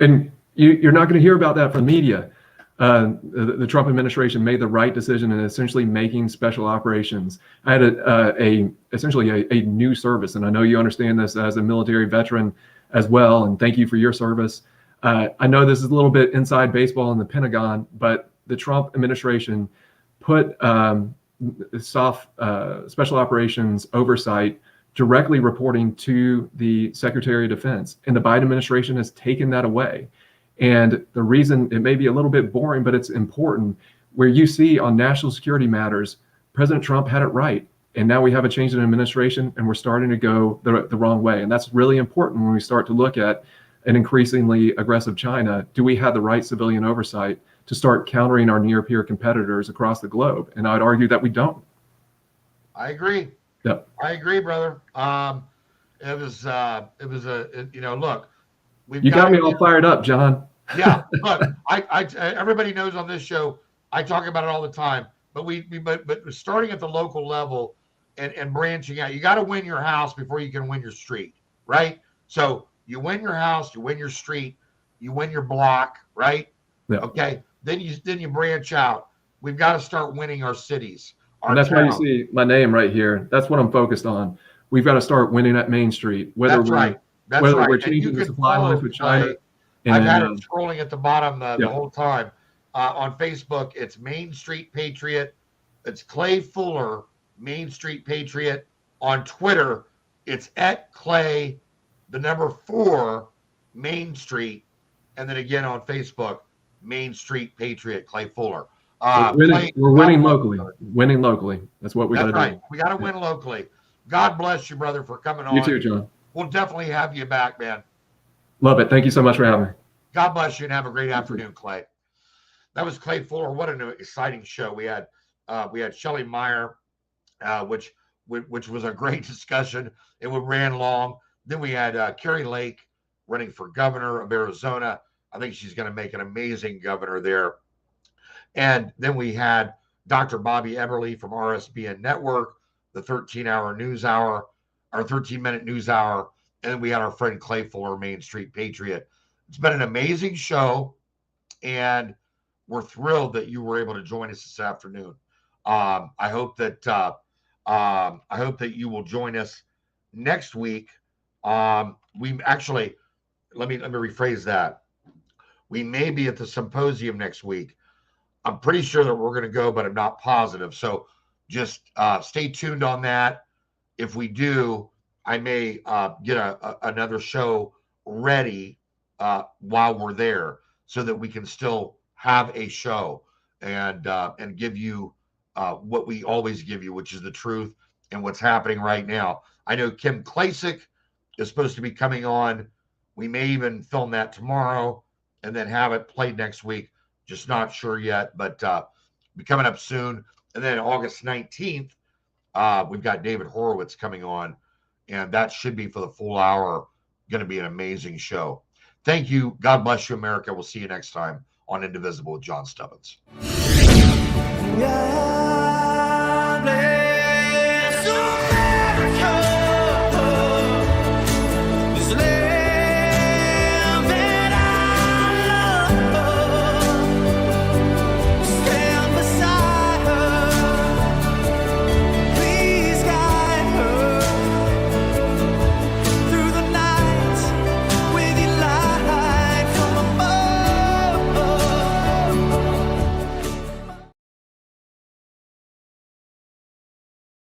And you're not going to hear about that from the media. The Trump administration made the right decision in essentially making special operations. I had essentially a new service, and I know you understand this as a military veteran as well, and thank you for your service. I know this is a little bit inside baseball in the Pentagon, but the Trump administration put special operations oversight directly reporting to the Secretary of Defense, and the Biden administration has taken that away. And the reason, it may be a little bit boring, but it's important, where you see on national security matters, President Trump had it right. And now we have a change in administration and we're starting to go the wrong way. And that's really important when we start to look at an increasingly aggressive China. Do we have the right civilian oversight to start countering our near-peer competitors across the globe? And I'd argue that we don't. I agree. Yep. I agree, brother. Look, you got me all fired up, John. Yeah, look, I everybody knows on this show, I talk about it all the time, but but starting at the local level and branching out, you got to win your house before you can win your street, right? So you win your house, you win your street, you win your block, right? Yeah. Okay. Then you branch out. We've got to start winning our cities. And that's why you see my name right here. That's what I'm focused on. We've got to start winning at Main Street. That's right. We're changing the supply lines with China. I've had it scrolling at the bottom the whole time. On Facebook, it's Main Street Patriot. It's Clay Fuller, Main Street Patriot. On Twitter, it's @Clay, 4, Main Street. And then again on Facebook, Main Street Patriot, Clay Fuller. We're winning locally. Winning locally. That's what we got to That's do. right. We got to win locally. God bless you, brother, for coming on. You too, John. We'll definitely have you back, man. Love it. Thank you so much for having me. God bless you and have a great afternoon, Clay. That was Clay Fuller. What an exciting show. We had Shelly Meyer, which was a great discussion. It ran long. Then we had Kari Lake running for governor of Arizona. I think she's going to make an amazing governor there. And then we had Dr. Bobby Eberle from RSBN Network, the 13-hour news hour, our 13-minute news hour. And then we had our friend Clay Fuller, Main Street Patriot. It's been an amazing show, and we're thrilled that you were able to join us this afternoon. I hope that you will join us next week. We actually, let me rephrase that. We may be at the symposium next week. I'm pretty sure that we're going to go, but I'm not positive. So just stay tuned on that. If we do, I may get another show ready while we're there, so that we can still have a show and give you what we always give you, which is the truth and what's happening right now. I know Kim Klasick is supposed to be coming on. We may even film that tomorrow and then have it played next week. Just not sure yet, but be coming up soon. And then August 19th, we've got David Horowitz coming on, and that should be for the full hour. Going to be an amazing show. Thank you. God bless you, America. We'll see you next time on Indivisible with John Stubbins. Yeah.